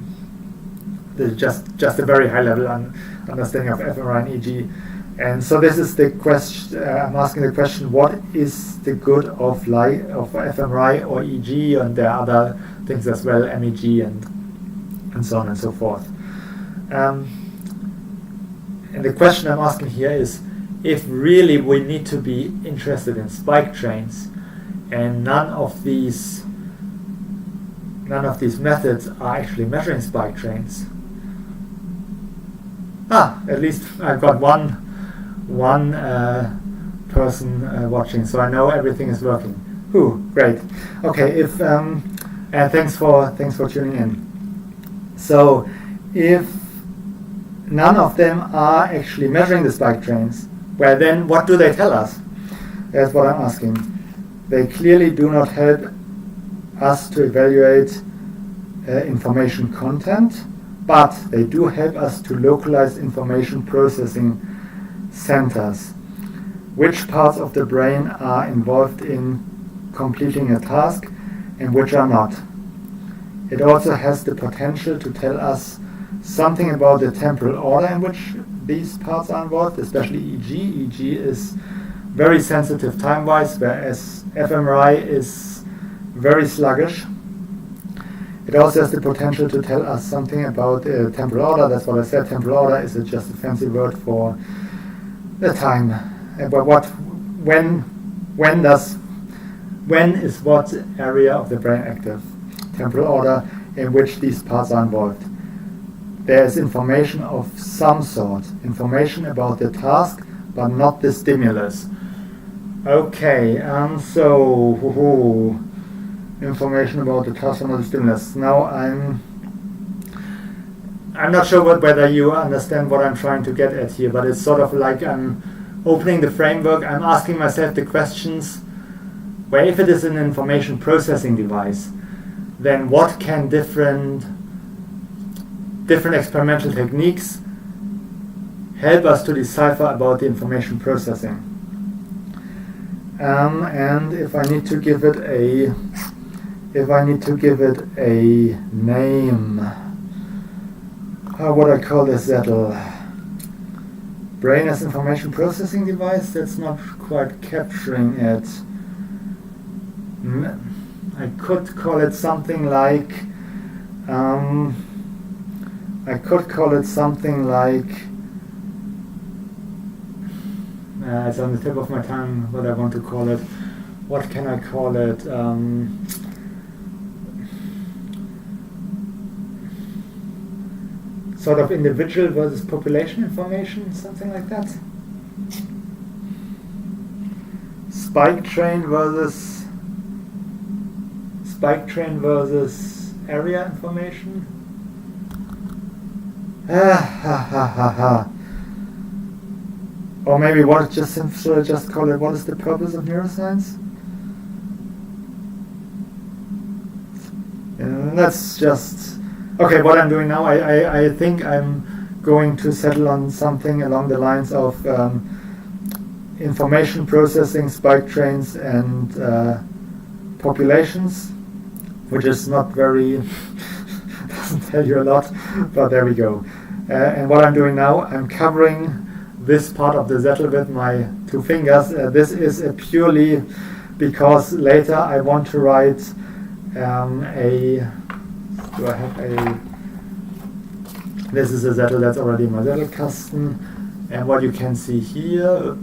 This is just a very high level understanding of fMRI and EEG. And so this is the question. I'm asking the question: what is the good of fMRI or EEG, and there are other things as well, MEG and so on and so forth. And the question I'm asking here is: if really we need to be interested in spike trains, and none of these methods are actually measuring spike trains. At least I've got one person watching, so I know everything is working. Great. Okay, and thanks for tuning in. So if none of them are actually measuring the spike trains, well then what do they tell us? That's what I'm asking. They clearly do not help us to evaluate information content, but they do help us to localize information processing centers. Which parts of the brain are involved in completing a task and which are not. It also has the potential to tell us something about the temporal order in which these parts are involved, especially EEG. EEG is very sensitive time-wise, whereas fMRI is very sluggish. It also has the potential to tell us something about temporal order. That's what I said. Temporal order is just a fancy word for the time. But when is what area of the brain active? Temporal order in which these parts are involved. There is information of some sort, information about the task, but not the stimulus. Okay, so information about the task and not the stimulus. Now I'm not sure whether you understand what I'm trying to get at here, but it's sort of like I'm opening the framework. I'm asking myself the questions where if it is an information processing device, then what can different experimental techniques help us to decipher about the information processing. And if I need to give it a name, how would I call this zettel? Brain as information processing device? That's not quite capturing it. I could call it something like it's on the tip of my tongue what I want to call it. What can I call it? Sort of individual versus population information, something like that. Spike train versus area information. Or maybe should I just call it, what is the purpose of neuroscience? That's just, okay, what I'm doing now, I think I'm going to settle on something along the lines of information processing, spike trains, and populations, which is not very, doesn't tell you a lot, but there we go. And what I'm doing now, I'm covering this part of the zettel with my 2 fingers. This is purely because later I want to write this is a zettel that's already my zettelkasten, and what you can see here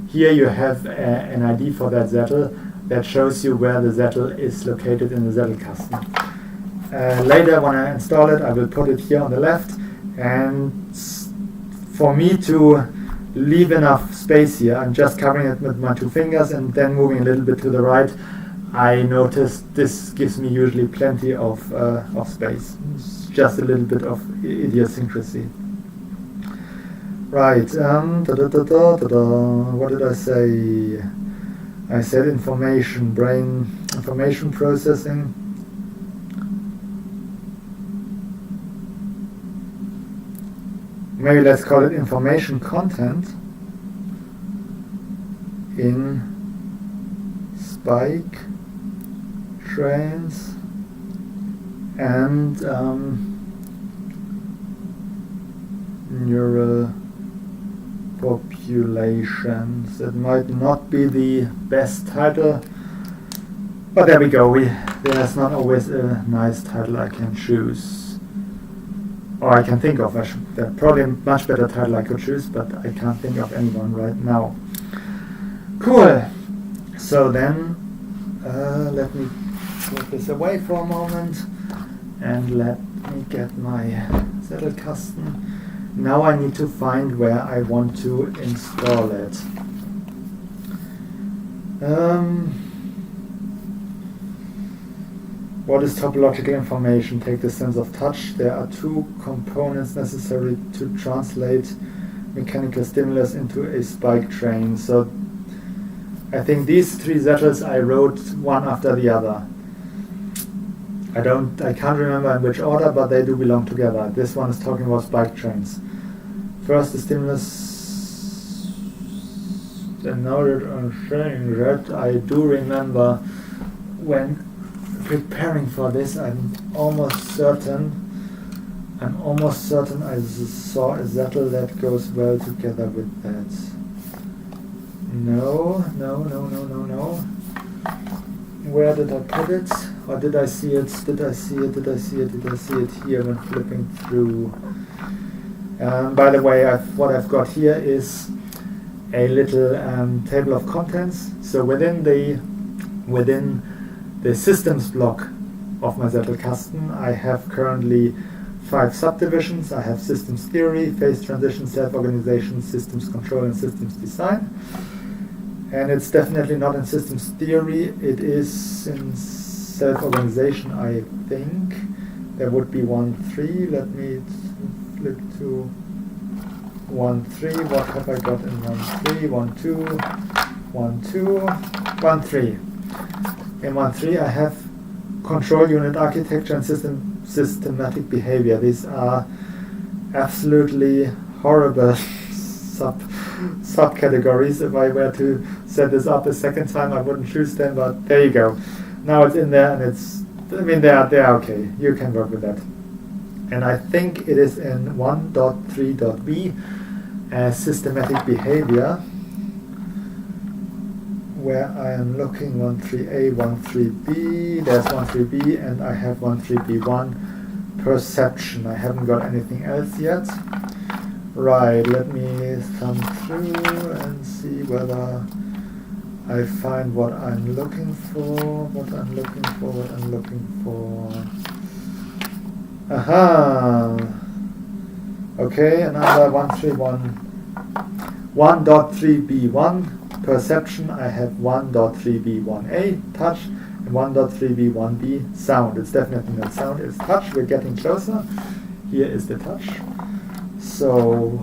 you have an ID for that zettel that shows you where the zettel is located in the zettelkasten. Later when I install it, I will put it here on the left, and for me to leave enough space here, I'm just covering it with my 2 fingers and then moving a little bit to the right. I noticed this gives me usually plenty of space. It's just a little bit of idiosyncrasy. Right, what did I say? I said brain information processing. Maybe let's call it information content in spike trains and neural populations. It might not be the best title, but there we go. There's not always a nice title I can choose. Or I can think of. There's probably a much better title I could choose, but I can't think of anyone right now. Cool. So then, let me put this away for a moment, and let me get my zettelkasten. Now I need to find where I want to install it. What is topological information? Take the sense of touch. There are 2 components necessary to translate mechanical stimulus into a spike train. So I think these 3 zettels I wrote one after the other. I can't remember in which order, but they do belong together. This one is talking about spike trains. First the stimulus, and now that I'm saying that, I do remember when preparing for this, I'm almost certain I saw a zettel that goes well together with that. No. Where did I put it? Or did I see it? Did I see it here when flipping through? By the way, what I've got here is a little table of contents. So within the systems block of my zettelkasten, I have currently 5 subdivisions. I have systems theory, phase transition, self-organization, systems control, and systems design. And it's definitely not in systems theory. It is in self-organization, I think. There would be 1.3. Let me flip to 1.3. What have I got in 1.3? 1.2, 1.2, 1.3. In 1.3 I have control unit architecture and systematic behavior. These are absolutely horrible subcategories. If I were to set this up a second time, I wouldn't choose them, but there you go. Now it's in there, and they're okay. You can work with that. And I think it is in 1.3.b, systematic behavior, where I am looking 1.3a, 1.3b, there's 1.3b, and I have 1.3b1, perception. I haven't got anything else yet. Right, let me thumb through and see whether I find what I'm looking for, Aha! Okay, another 1.3b1, perception. I have 1.3b1a, touch, and 1.3b1b, sound. It's definitely not sound, it's touch. We're getting closer. Here is the touch. So,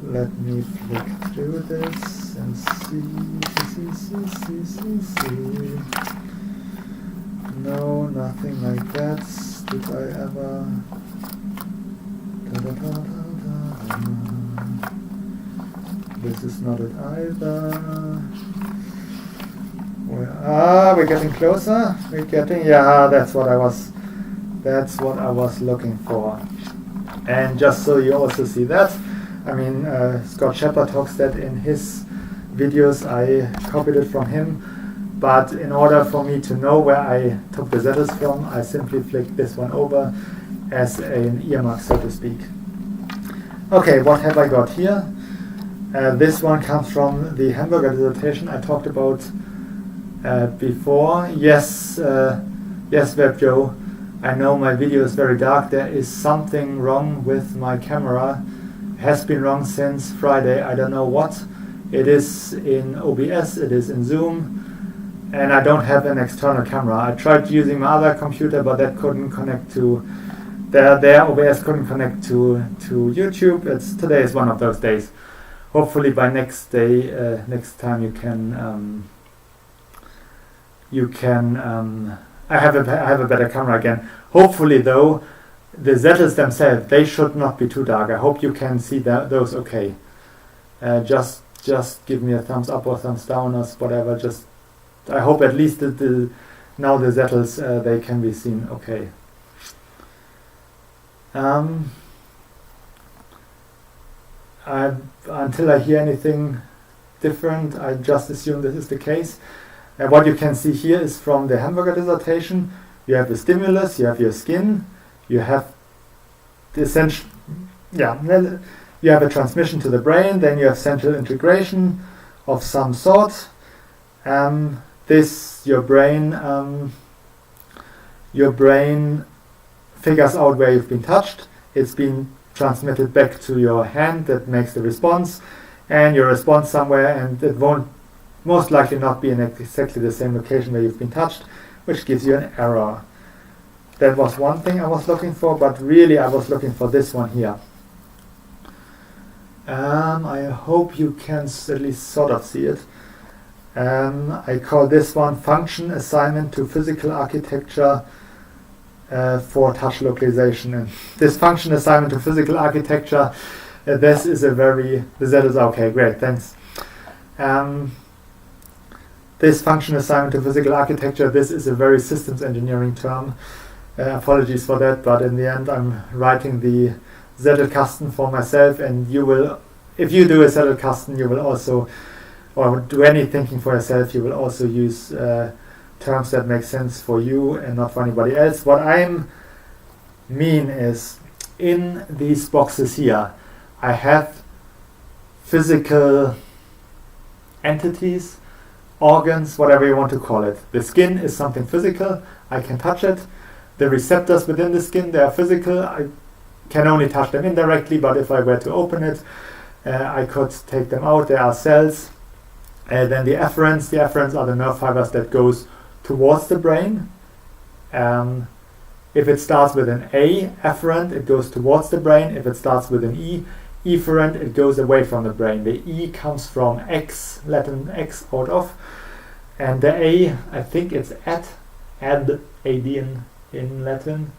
let me flick through this and see. No, nothing like that. Did I ever? This is not it either. We're getting closer. That's what I was looking for. And just so you also see that, Scott Shepard talks that in his videos. I copied it from him. But in order for me to know where I took the zettels from, I simply flicked this one over as an earmark, so to speak. Okay, what have I got here? This one comes from the hamburger dissertation I talked about before. Yes, WebJoe, I know my video is very dark. There is something wrong with my camera. It has been wrong since Friday. I don't know what. It is in OBS, it is in Zoom. And I don't have an external camera. I tried using my other computer, but that couldn't connect to their OBS couldn't connect to YouTube. Today is one of those days. Hopefully by next time I have a better camera again. Hopefully though, the zettels themselves, they should not be too dark. I hope you can see those okay. Just give me a thumbs up or thumbs down or whatever. I hope at least now the zettels they can be seen okay. Until I hear anything different, I just assume this is the case. What you can see here is from the hamburger dissertation. You have the stimulus, you have your skin, you have the you have a transmission to the brain, then you have central integration of some sort. Your brain figures out where you've been touched. It's been transmitted back to your hand that makes the response, and your response somewhere, and it won't most likely not be in exactly the same location where you've been touched, which gives you an error. That was one thing I was looking for, but really I was looking for this one here. I hope you can at least sort of see it. I call this one function assignment to physical architecture for touch localization. And this function assignment to physical architecture, this is the zettels are okay, great, thanks. This function assignment to physical architecture, this is a very systems engineering term. Apologies for that, but in the end I'm writing the zettelkasten for myself, and you will, if you do a zettelkasten, you will also, or do any thinking for yourself, you will also use terms that make sense for you and not for anybody else. What I mean is, in these boxes here, I have physical entities, organs, whatever you want to call it. The skin is something physical, I can touch it. The receptors within the skin, they are physical, I can only touch them indirectly, but if I were to open it, I could take them out. There are cells. Then the efferents are the nerve fibers that goes towards the brain. If it starts with an A, efferent, it goes towards the brain. If it starts with an E, efferent, it goes away from the brain. The E comes from X, Latin X, out of. And the A, I think it's ad, ad in Latin.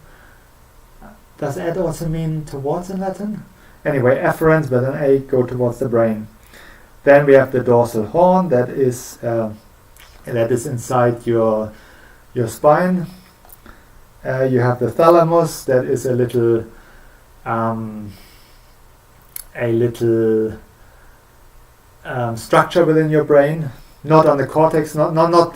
Does ad also mean towards in Latin? anyway, efferents with an A go towards the brain. Then we have the dorsal horn that is inside your spine. You have the thalamus that is a little structure within your brain, not on the cortex, not what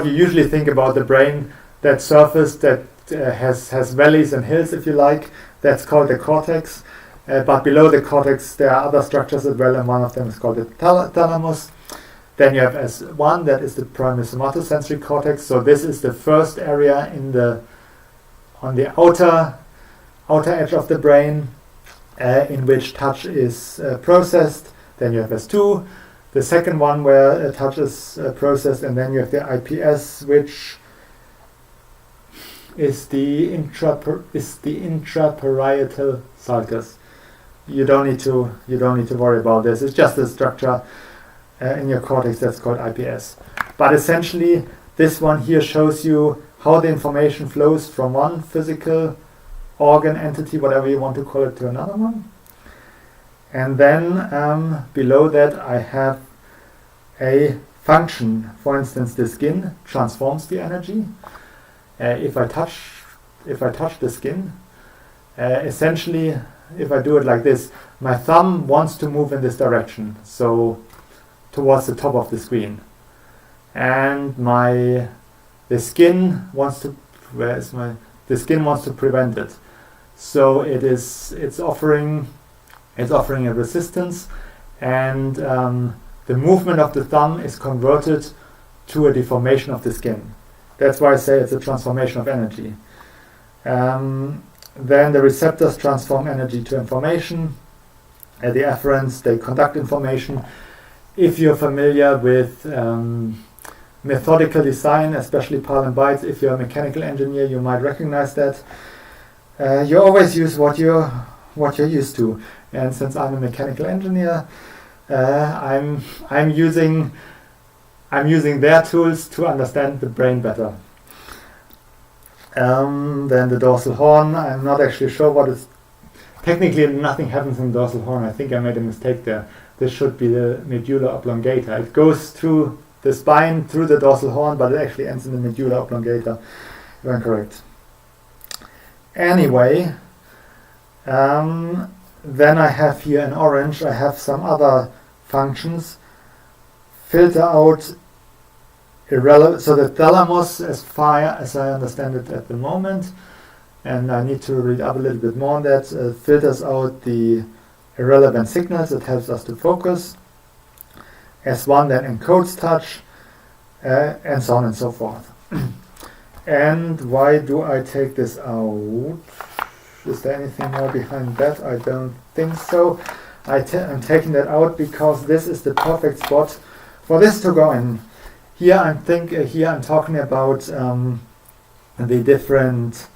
you usually think about the brain, that surface that has valleys and hills, if you like. That's called the cortex. But below the cortex there are other structures as well, and one of them is called the thalamus. Then you have S1, that is the primary somatosensory cortex. So this is the first area on the outer edge of the brain, in which touch is processed. Then you have S2, the second one where touch is processed, and then you have the IPS, which is the intraparietal sulcus. You don't need to worry about this. It's just a structure in your cortex that's called IPS. But essentially, this one here shows you how the information flows from one physical organ, entity, whatever you want to call it, to another one. And then below that I have a function. For instance, the skin transforms the energy. If I touch the skin, essentially, if I do it like this, my thumb wants to move in this direction, so towards the top of the screen, and the skin wants to prevent it. So it's offering a resistance, and the movement of the thumb is converted to a deformation of the skin. That's why I say it's a transformation of energy. Then the receptors transform energy to information. The afferents, they conduct information. If you're familiar with methodical design, especially Pal and bytes, if you're a mechanical engineer, you might recognize that. You always use what you're used to. And since I'm a mechanical engineer, I'm using their tools to understand the brain better. Then the dorsal horn, I'm not actually sure what is... Technically nothing happens in the dorsal horn. I think I made a mistake there. This should be the medulla oblongata. It goes through the spine, through the dorsal horn, but it actually ends in the medulla oblongata, if I'm correct. Anyway, then I have here in orange, I have some other functions. Filter out irrelevant, so the thalamus, as far as I understand it at the moment, and I need to read up a little bit more on that, filters out the irrelevant signals. It helps us to focus. S1 then encodes touch, and so on and so forth. And why do I take this out? Is there anything more behind that? I don't think so. I'm taking that out because this is the perfect spot for this to go in. Here I'm talking about the different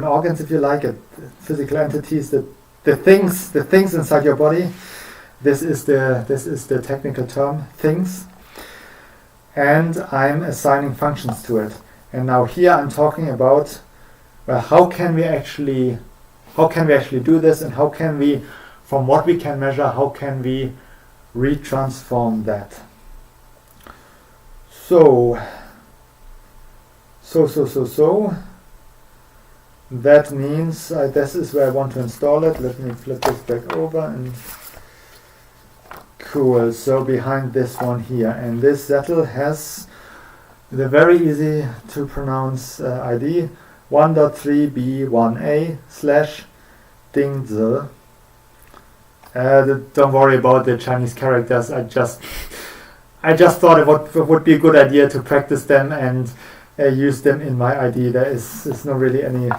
organs, if you like, physical entities, the things inside your body. This is the technical term, things, and I'm assigning functions to it. And now here I'm talking about, well, how can we actually do this, and how can we, from what we can measure, how can we retransform that? So that means this is where I want to install it. Let me flip this back over, and cool. So behind this one here, and this zettel has the very easy to pronounce ID 1.3b1a/dingze. Don't worry about the Chinese characters. I just thought it would be a good idea to practice them and use them in my ID. There's not really any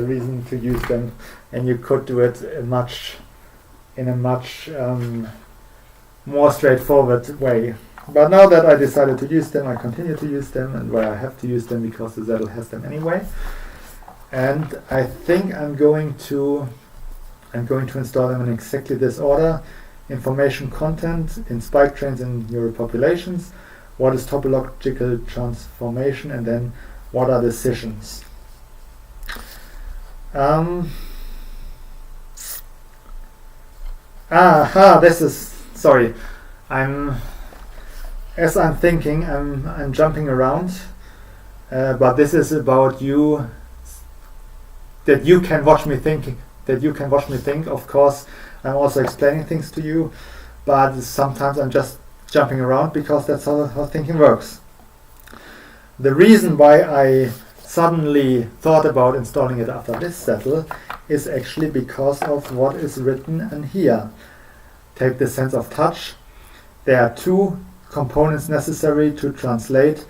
reason to use them, and you could do it in a much more straightforward way. But now that I decided to use them, I continue to use them, and I have to use them because the zettel has them anyway. And I think I'm going to install them in exactly this order: information content in spike trains and neural populations, what is topological transformation, and then what are decisions. This is, sorry, I'm thinking, I'm jumping around, but this is about you, that you can watch me think. Of course, I'm also explaining things to you, but sometimes I'm just jumping around because that's how thinking works. The reason why I suddenly thought about installing it after this zettel is actually because of what is written in here. Take the sense of touch. There are two components necessary to translate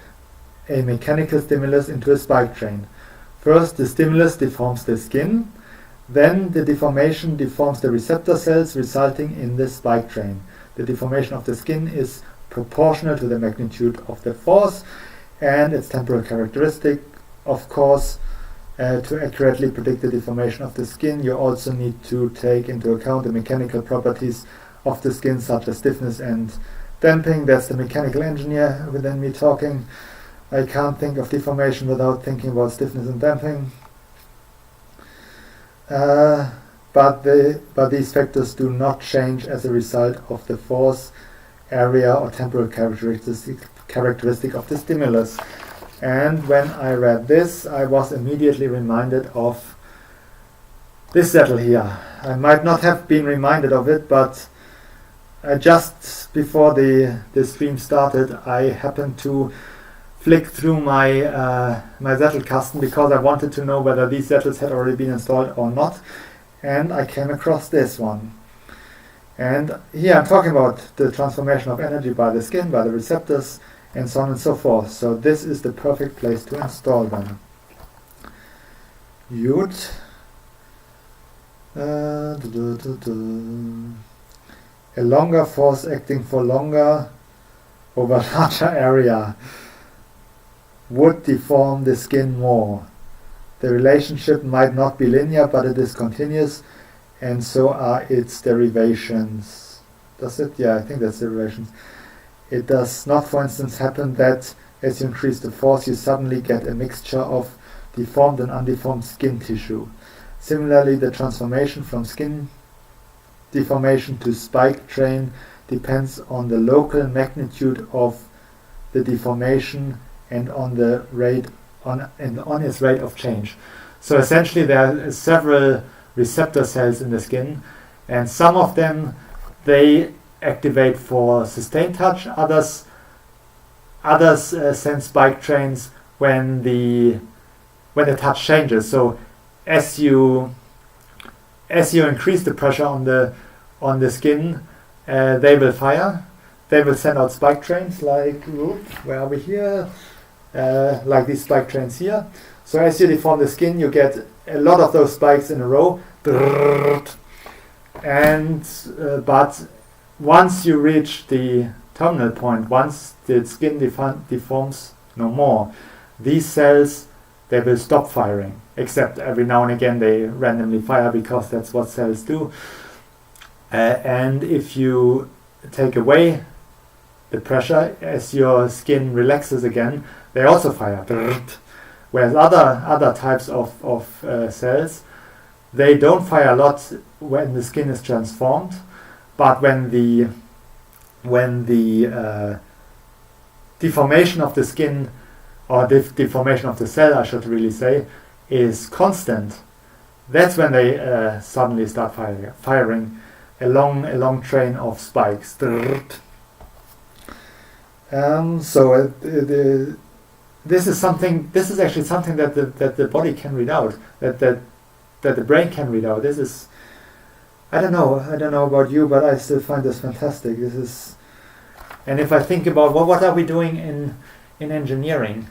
a mechanical stimulus into a spike train. First, the stimulus deforms the skin. Then the deformation deforms the receptor cells, resulting in the spike train. The deformation of the skin is proportional to the magnitude of the force and its temporal characteristic. Of course, to accurately predict the deformation of the skin, you also need to take into account the mechanical properties of the skin, such as stiffness and damping. That's the mechanical engineer within me talking. I can't think of deformation without thinking about stiffness and damping. But these factors do not change as a result of the force, area, or temporal characteristic of the stimulus. And when I read this, I was immediately reminded of this zettel here. I might not have been reminded of it, but just before the stream started, I happened to flick through my my zettelkasten because I wanted to know whether these zettels had already been installed or not, and I came across this one. And here I'm talking about the transformation of energy by the skin, by the receptors, and so on and so forth. So this is the perfect place to install them. Good. A longer force acting for longer over larger area would deform the skin more. The relationship might not be linear, but it is continuous, and so are its derivations. Does it? Yeah, I think that's derivations. It does not, for instance, happen that as you increase the force, you suddenly get a mixture of deformed and undeformed skin tissue. Similarly, the transformation from skin deformation to spike train depends on the local magnitude of the deformation and on the rate on its rate of change. So essentially, there are several receptor cells in the skin, and some of them they activate for sustained touch. Others send spike trains when the touch changes. So as you increase the pressure on the skin, they will fire. They will send out spike trains like, where are we here? Like these spike trains here. So as you deform the skin, you get a lot of those spikes in a row. And but once you reach the terminal point, once the skin deforms no more, these cells, they will stop firing. Except every now and again they randomly fire because that's what cells do. And if you take away the pressure as your skin relaxes again, they also fire. Whereas other types of cells, they don't fire a lot when the skin is transformed, but when the deformation of the skin, or deformation of the cell, I should really say, is constant, that's when they suddenly start firing a long train of spikes. This is actually something that the body can read out, that the brain can read out. This is, I don't know about you, but I still find this fantastic. This is, and if I think about what are we doing in engineering,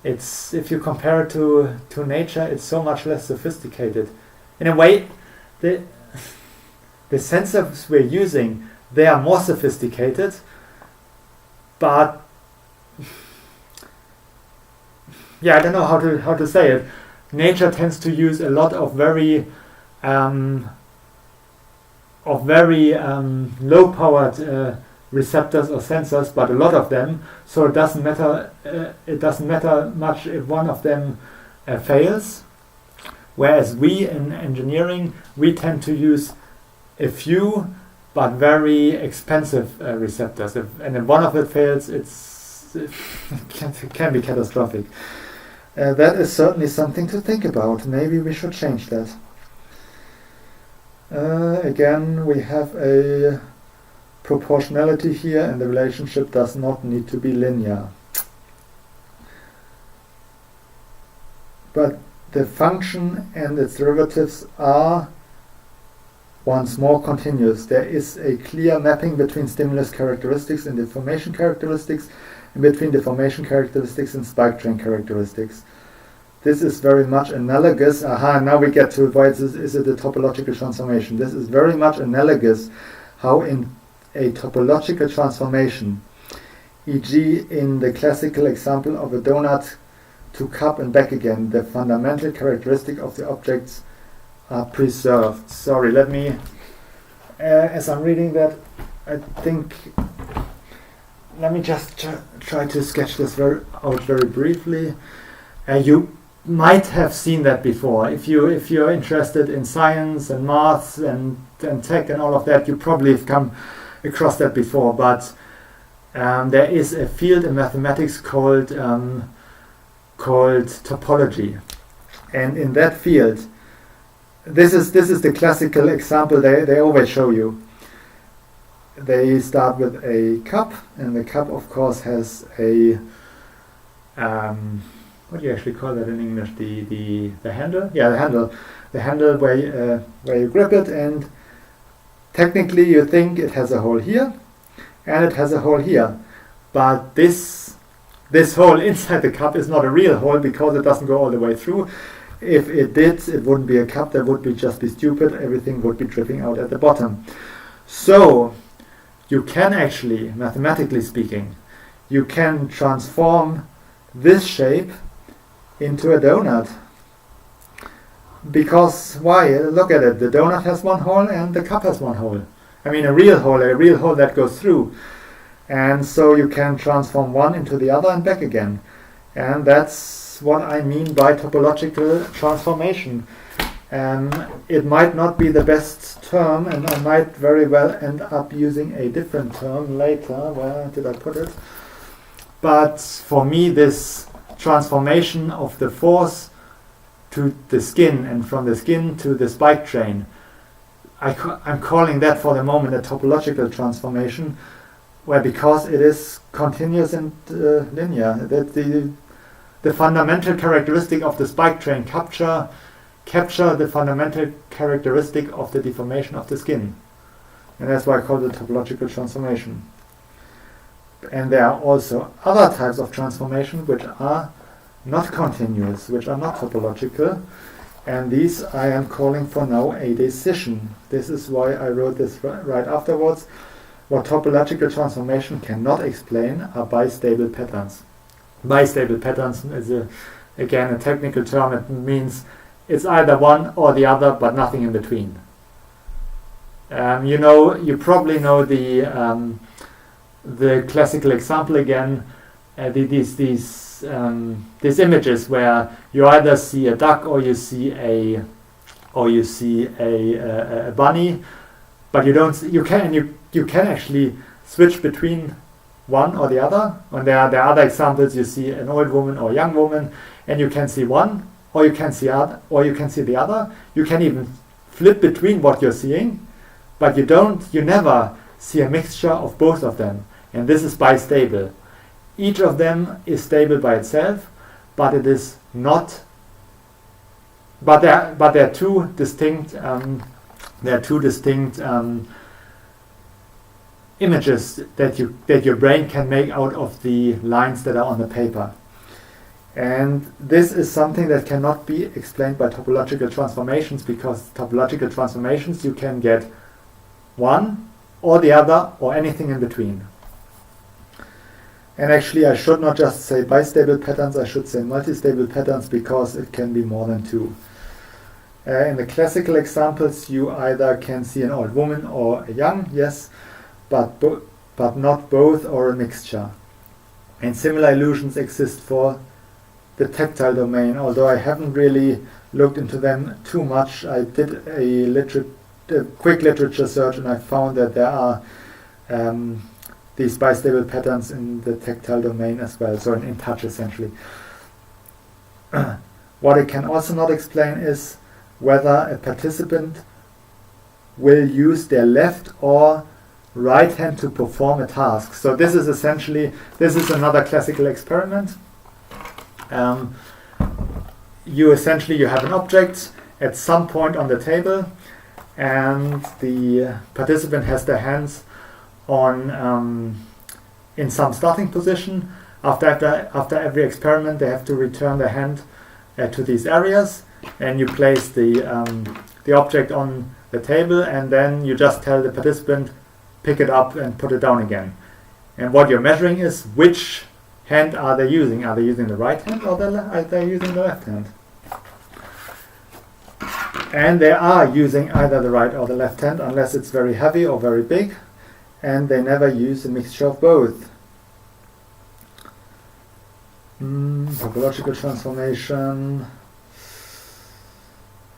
it's, if you compare it to nature, it's so much less sophisticated. In a way, the sensors we're using, they are more sophisticated, but yeah, I don't know how to say it. Nature tends to use a lot of very low-powered receptors or sensors, but a lot of them. So it doesn't matter. It doesn't matter much if one of them fails. Whereas we in engineering, we tend to use a few but very expensive receptors. And if one of it fails, it can be catastrophic. That is certainly something to think about. Maybe we should change that. Again, we have a proportionality here, and the relationship does not need to be linear. But the function and its derivatives are once more continuous. There is a clear mapping between stimulus characteristics and deformation characteristics, and between deformation characteristics and spike train characteristics. This is very much analogous. Now we get to why is it a topological transformation. This is very much analogous how in a topological transformation, e.g. in the classical example of a donut to cup and back again, the fundamental characteristic of the objects are preserved. Sorry, let me, as I'm reading that, I think, let me just try to sketch this out very briefly. You might have seen that before. If you're interested in science and maths and tech and all of that, you probably have come across that before. But there is a field in mathematics called topology, and in that field, this is the classical example they always show you. They start with a cup, and the cup, of course, has a what do you actually call that in English? The handle? Yeah, the handle. The handle where you grip it, and technically you think it has a hole here, and it has a hole here, but this hole inside the cup is not a real hole because it doesn't go all the way through. If it did, it wouldn't be a cup. That would just be stupid. Everything would be dripping out at the bottom. So you can actually, mathematically speaking, you can transform this shape into a donut. Because why? Look at it. The donut has one hole and the cup has one hole. I mean a real hole that goes through. And so you can transform one into the other and back again. And that's what I mean by topological transformation. It might not be the best term, and I might very well end up using a different term later. Where did I put it? But for me, this transformation of the force to the skin, and from the skin to the spike train, I'm calling that for the moment a topological transformation, where because it is continuous and linear, that the fundamental characteristic of the spike train capture the fundamental characteristic of the deformation of the skin. And that's why I call it topological transformation. And there are also other types of transformation which are not continuous, which are not topological. And these I am calling for now a decision. This is why I wrote this right afterwards. What topological transformation cannot explain are bistable patterns. Bistable patterns is again a technical term. It means it's either one or the other, but nothing in between. You probably know the classical example again. These images where you either see a duck or you see a bunny, but you can actually switch between one or the other. And there are other examples. You see an old woman or a young woman, and you can see one, or you can see the other. You can even flip between what you're seeing, but you never see a mixture of both of them. And this is bistable. Each of them is stable by itself, but it is not. But there are two distinct. Images that your brain can make out of the lines that are on the paper. And this is something that cannot be explained by topological transformations, because topological transformations you can get one or the other or anything in between. And actually I should not just say bistable patterns, I should say multistable patterns, because it can be more than two. In the classical examples you either can see an old woman or a young, yes, but not both or a mixture. And similar illusions exist for the tactile domain, although I haven't really looked into them too much. I did a quick literature search, and I found that there are these bistable patterns in the tactile domain as well, so in touch essentially. What it can also not explain is whether a participant will use their left or right hand to perform a task. So this is another classical experiment. You have an object at some point on the table, and the participant has their hands on in some starting position. After every experiment, they have to return their hand to these areas, and you place the object on the table, and then you just tell the participant, pick it up and put it down again. And what you're measuring is which hand are they using. Are they using the right hand, or are they using the left hand? And they are using either the right or the left hand, unless it's very heavy or very big, and they never use a mixture of both. Topological transformation.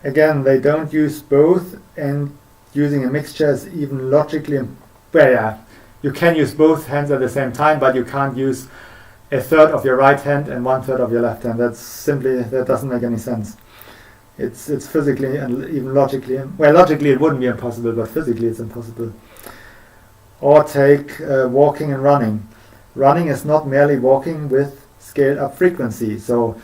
Again, they don't use both, and using a mixture is even logically. Well, yeah, you can use both hands at the same time, but you can't use a third of your right hand and one third of your left hand. That doesn't make any sense. It's physically and even logically. Well, logically it wouldn't be impossible, but physically it's impossible. Or take walking and running. Running is not merely walking with scaled up frequency. So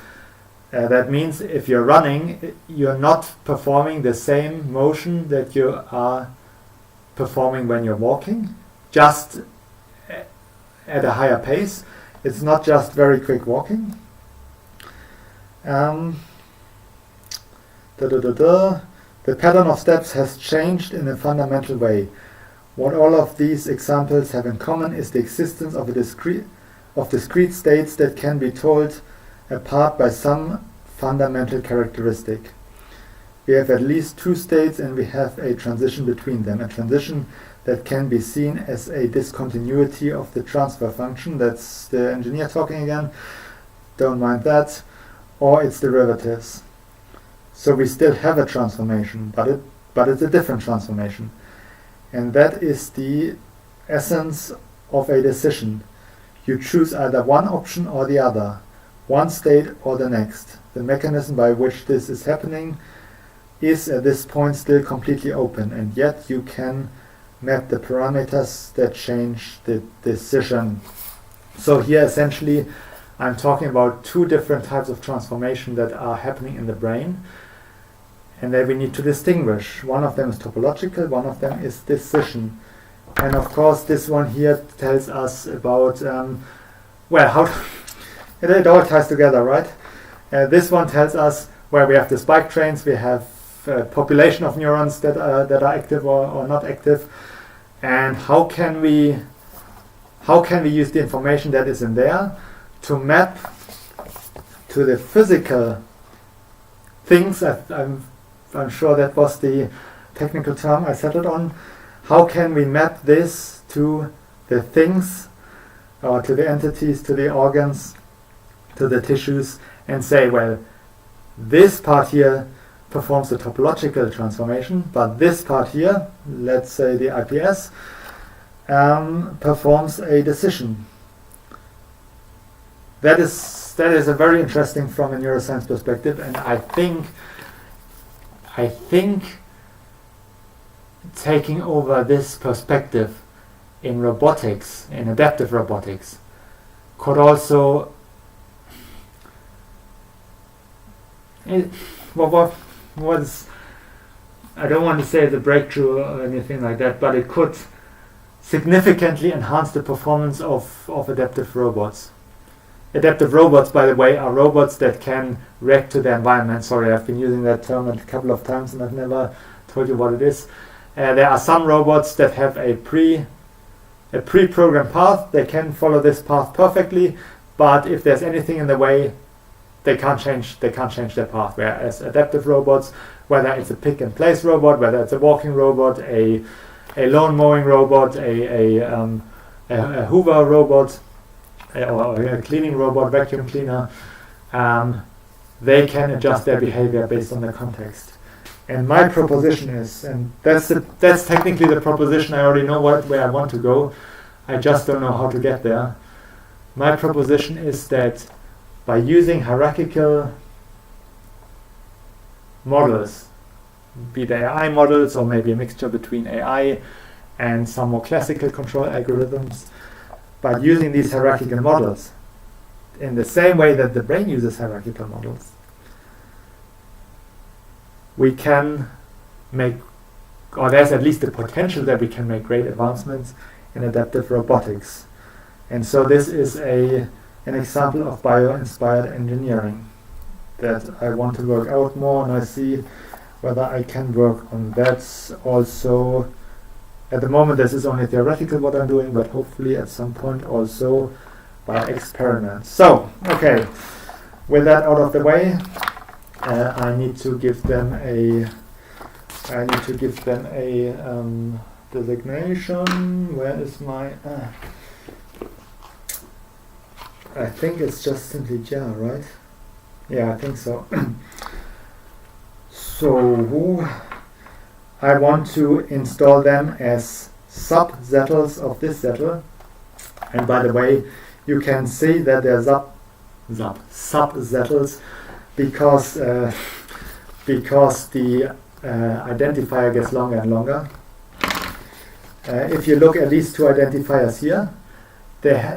that means if you're running, you're not performing the same motion that you are performing when you're walking, just at a higher pace. It's not just very quick walking. The pattern of steps has changed in a fundamental way. What all of these examples have in common is the existence of discrete states that can be told apart by some fundamental characteristic. We have at least two states, and we have a transition between them, a transition that can be seen as a discontinuity of the transfer function. That's the engineer talking again, don't mind that, or its derivatives. So we still have a transformation, but it's a different transformation. And that is the essence of a decision. You choose either one option or the other, one state or the next. The mechanism by which this is happening is at this point still completely open, and yet you can map the parameters that change the decision. So here essentially I'm talking about two different types of transformation that are happening in the brain, and that we need to distinguish. One of them is topological, one of them is decision. And of course this one here tells us about, how it all ties together, right? This one tells us where we have the spike trains, we have a population of neurons that are active or not active, and how can we use the information that is in there to map to the physical things. I'm sure that was the technical term I settled on. How can we map this to the things, or to the entities, to the organs, to the tissues, and say, well, this part here performs the topological transformation, but this part here, let's say the IPS, performs a decision. That is a very interesting from a neuroscience perspective, and I think taking over this perspective in robotics, in adaptive robotics, could also I don't want to say the breakthrough or anything like that, but it could significantly enhance the performance of adaptive robots. Adaptive robots, by the way, are robots that can react to their environment. Sorry, I've been using that term a couple of times and I've never told you what it is. There are some robots that have a pre-programmed path. They can follow this path perfectly, but if there's anything in the way, they can't change their path. Whereas adaptive robots, whether it's a pick and place robot, whether it's a walking robot, a lawn mowing robot, a Hoover robot, or a cleaning robot, vacuum cleaner, they can adjust their behavior based on the context. And my proposition is, and that's technically the proposition, I already know where I want to go, I just don't know how to get there. My proposition is that by using hierarchical models, be they AI models or maybe a mixture between AI and some more classical control algorithms, by using these hierarchical models in the same way that the brain uses hierarchical models, we can make, or there's at least the potential that we can make great advancements in adaptive robotics. And so this is an example of bio-inspired engineering that I want to work out more, and I see whether I can work on that also. At the moment this is only theoretical what I'm doing, but hopefully at some point also by experiment. So, okay, with that out of the way, I need to give them a designation. Where is my I think it's just simply jar, right? Yeah, I think so. So I want to install them as sub-zettels of this zettel. And by the way, you can see that they're sub-zettels because the identifier gets longer and longer. If you look at these two identifiers here,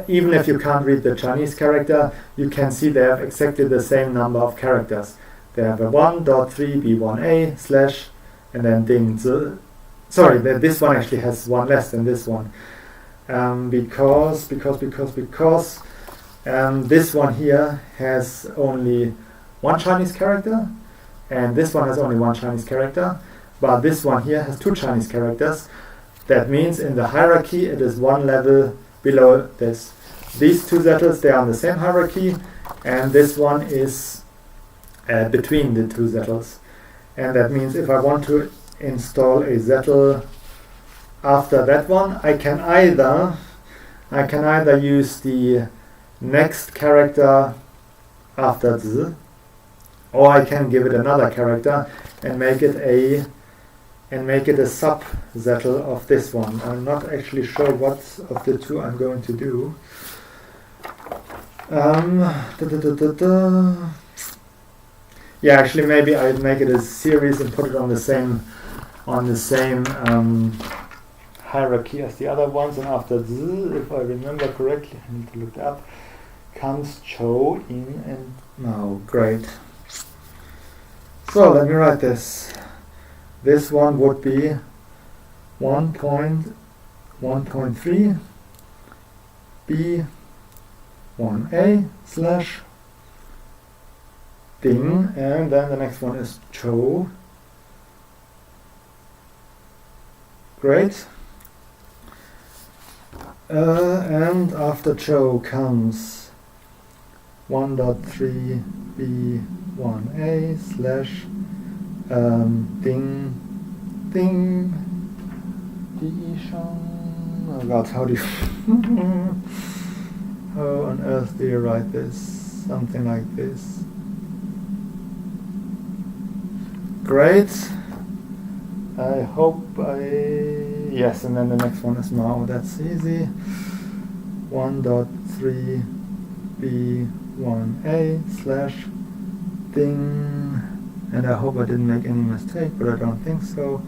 even if you can't read the Chinese character, you can see they have exactly the same number of characters. They have a 1.3b1a slash and then ding. Sorry, this one actually has one less than this one. Because this one here has only one Chinese character, and this one has only one Chinese character, but this one here has two Chinese characters. That means in the hierarchy it is one level below this. These two zettels, they are on the same hierarchy, and this one is between the two zettels. And that means if I want to install a zettel after that one, I can either use the next character after z, or I can give it another character and make it a sub-zettel of this one. I'm not actually sure what of the two I'm going to do. Yeah, actually maybe I'd make it a series and put it on the same hierarchy as the other ones, and after z, if I remember correctly, I need to look it up, comes Cho, In, and Mao. Great. So let me write this. This one would be 1.3 b1a slash ding, and then the next one is Cho. Great. And after Cho comes 1.3 b1a slash ding oh god, how do you how on earth do you write this? Something like this. Great. I hope yes, and then the next one is Mao. That's easy. 1.3 b1a slash ding, and I hope I didn't make any mistake, but I don't think so.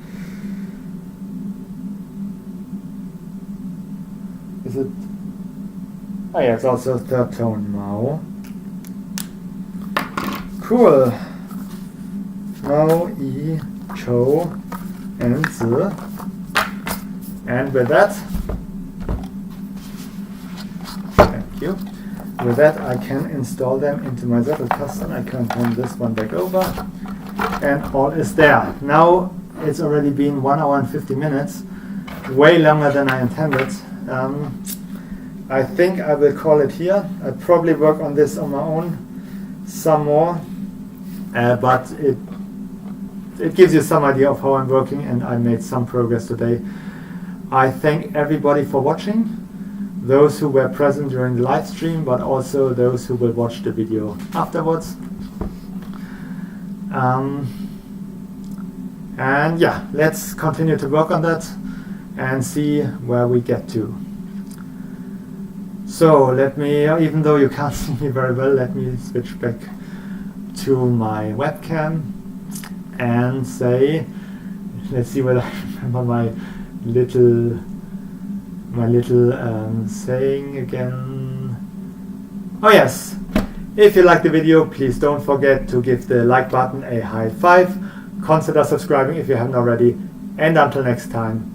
Is it? Oh yeah, it's also third tone, Mao. Cool. Mao, I, Cho, and Z. And with that, thank you. With that, I can install them into my zettelkasten. I can turn this one back over, and all is there. Now it's already been 1 hour and 50 minutes, way longer than I intended. I think I will call it here. I'll probably work on this on my own some more, but it gives you some idea of how I'm working, and I made some progress today. I thank everybody for watching. those who were present during the live stream, but also those who will watch the video afterwards. And yeah, let's continue to work on that and see where we get to. So let me, even though you can't see me very well, let me switch back to my webcam and say, let's see whether I remember my little saying again. Oh yes, if you like the video, please don't forget to give the like button a high five. Consider subscribing if you haven't already, and until next time,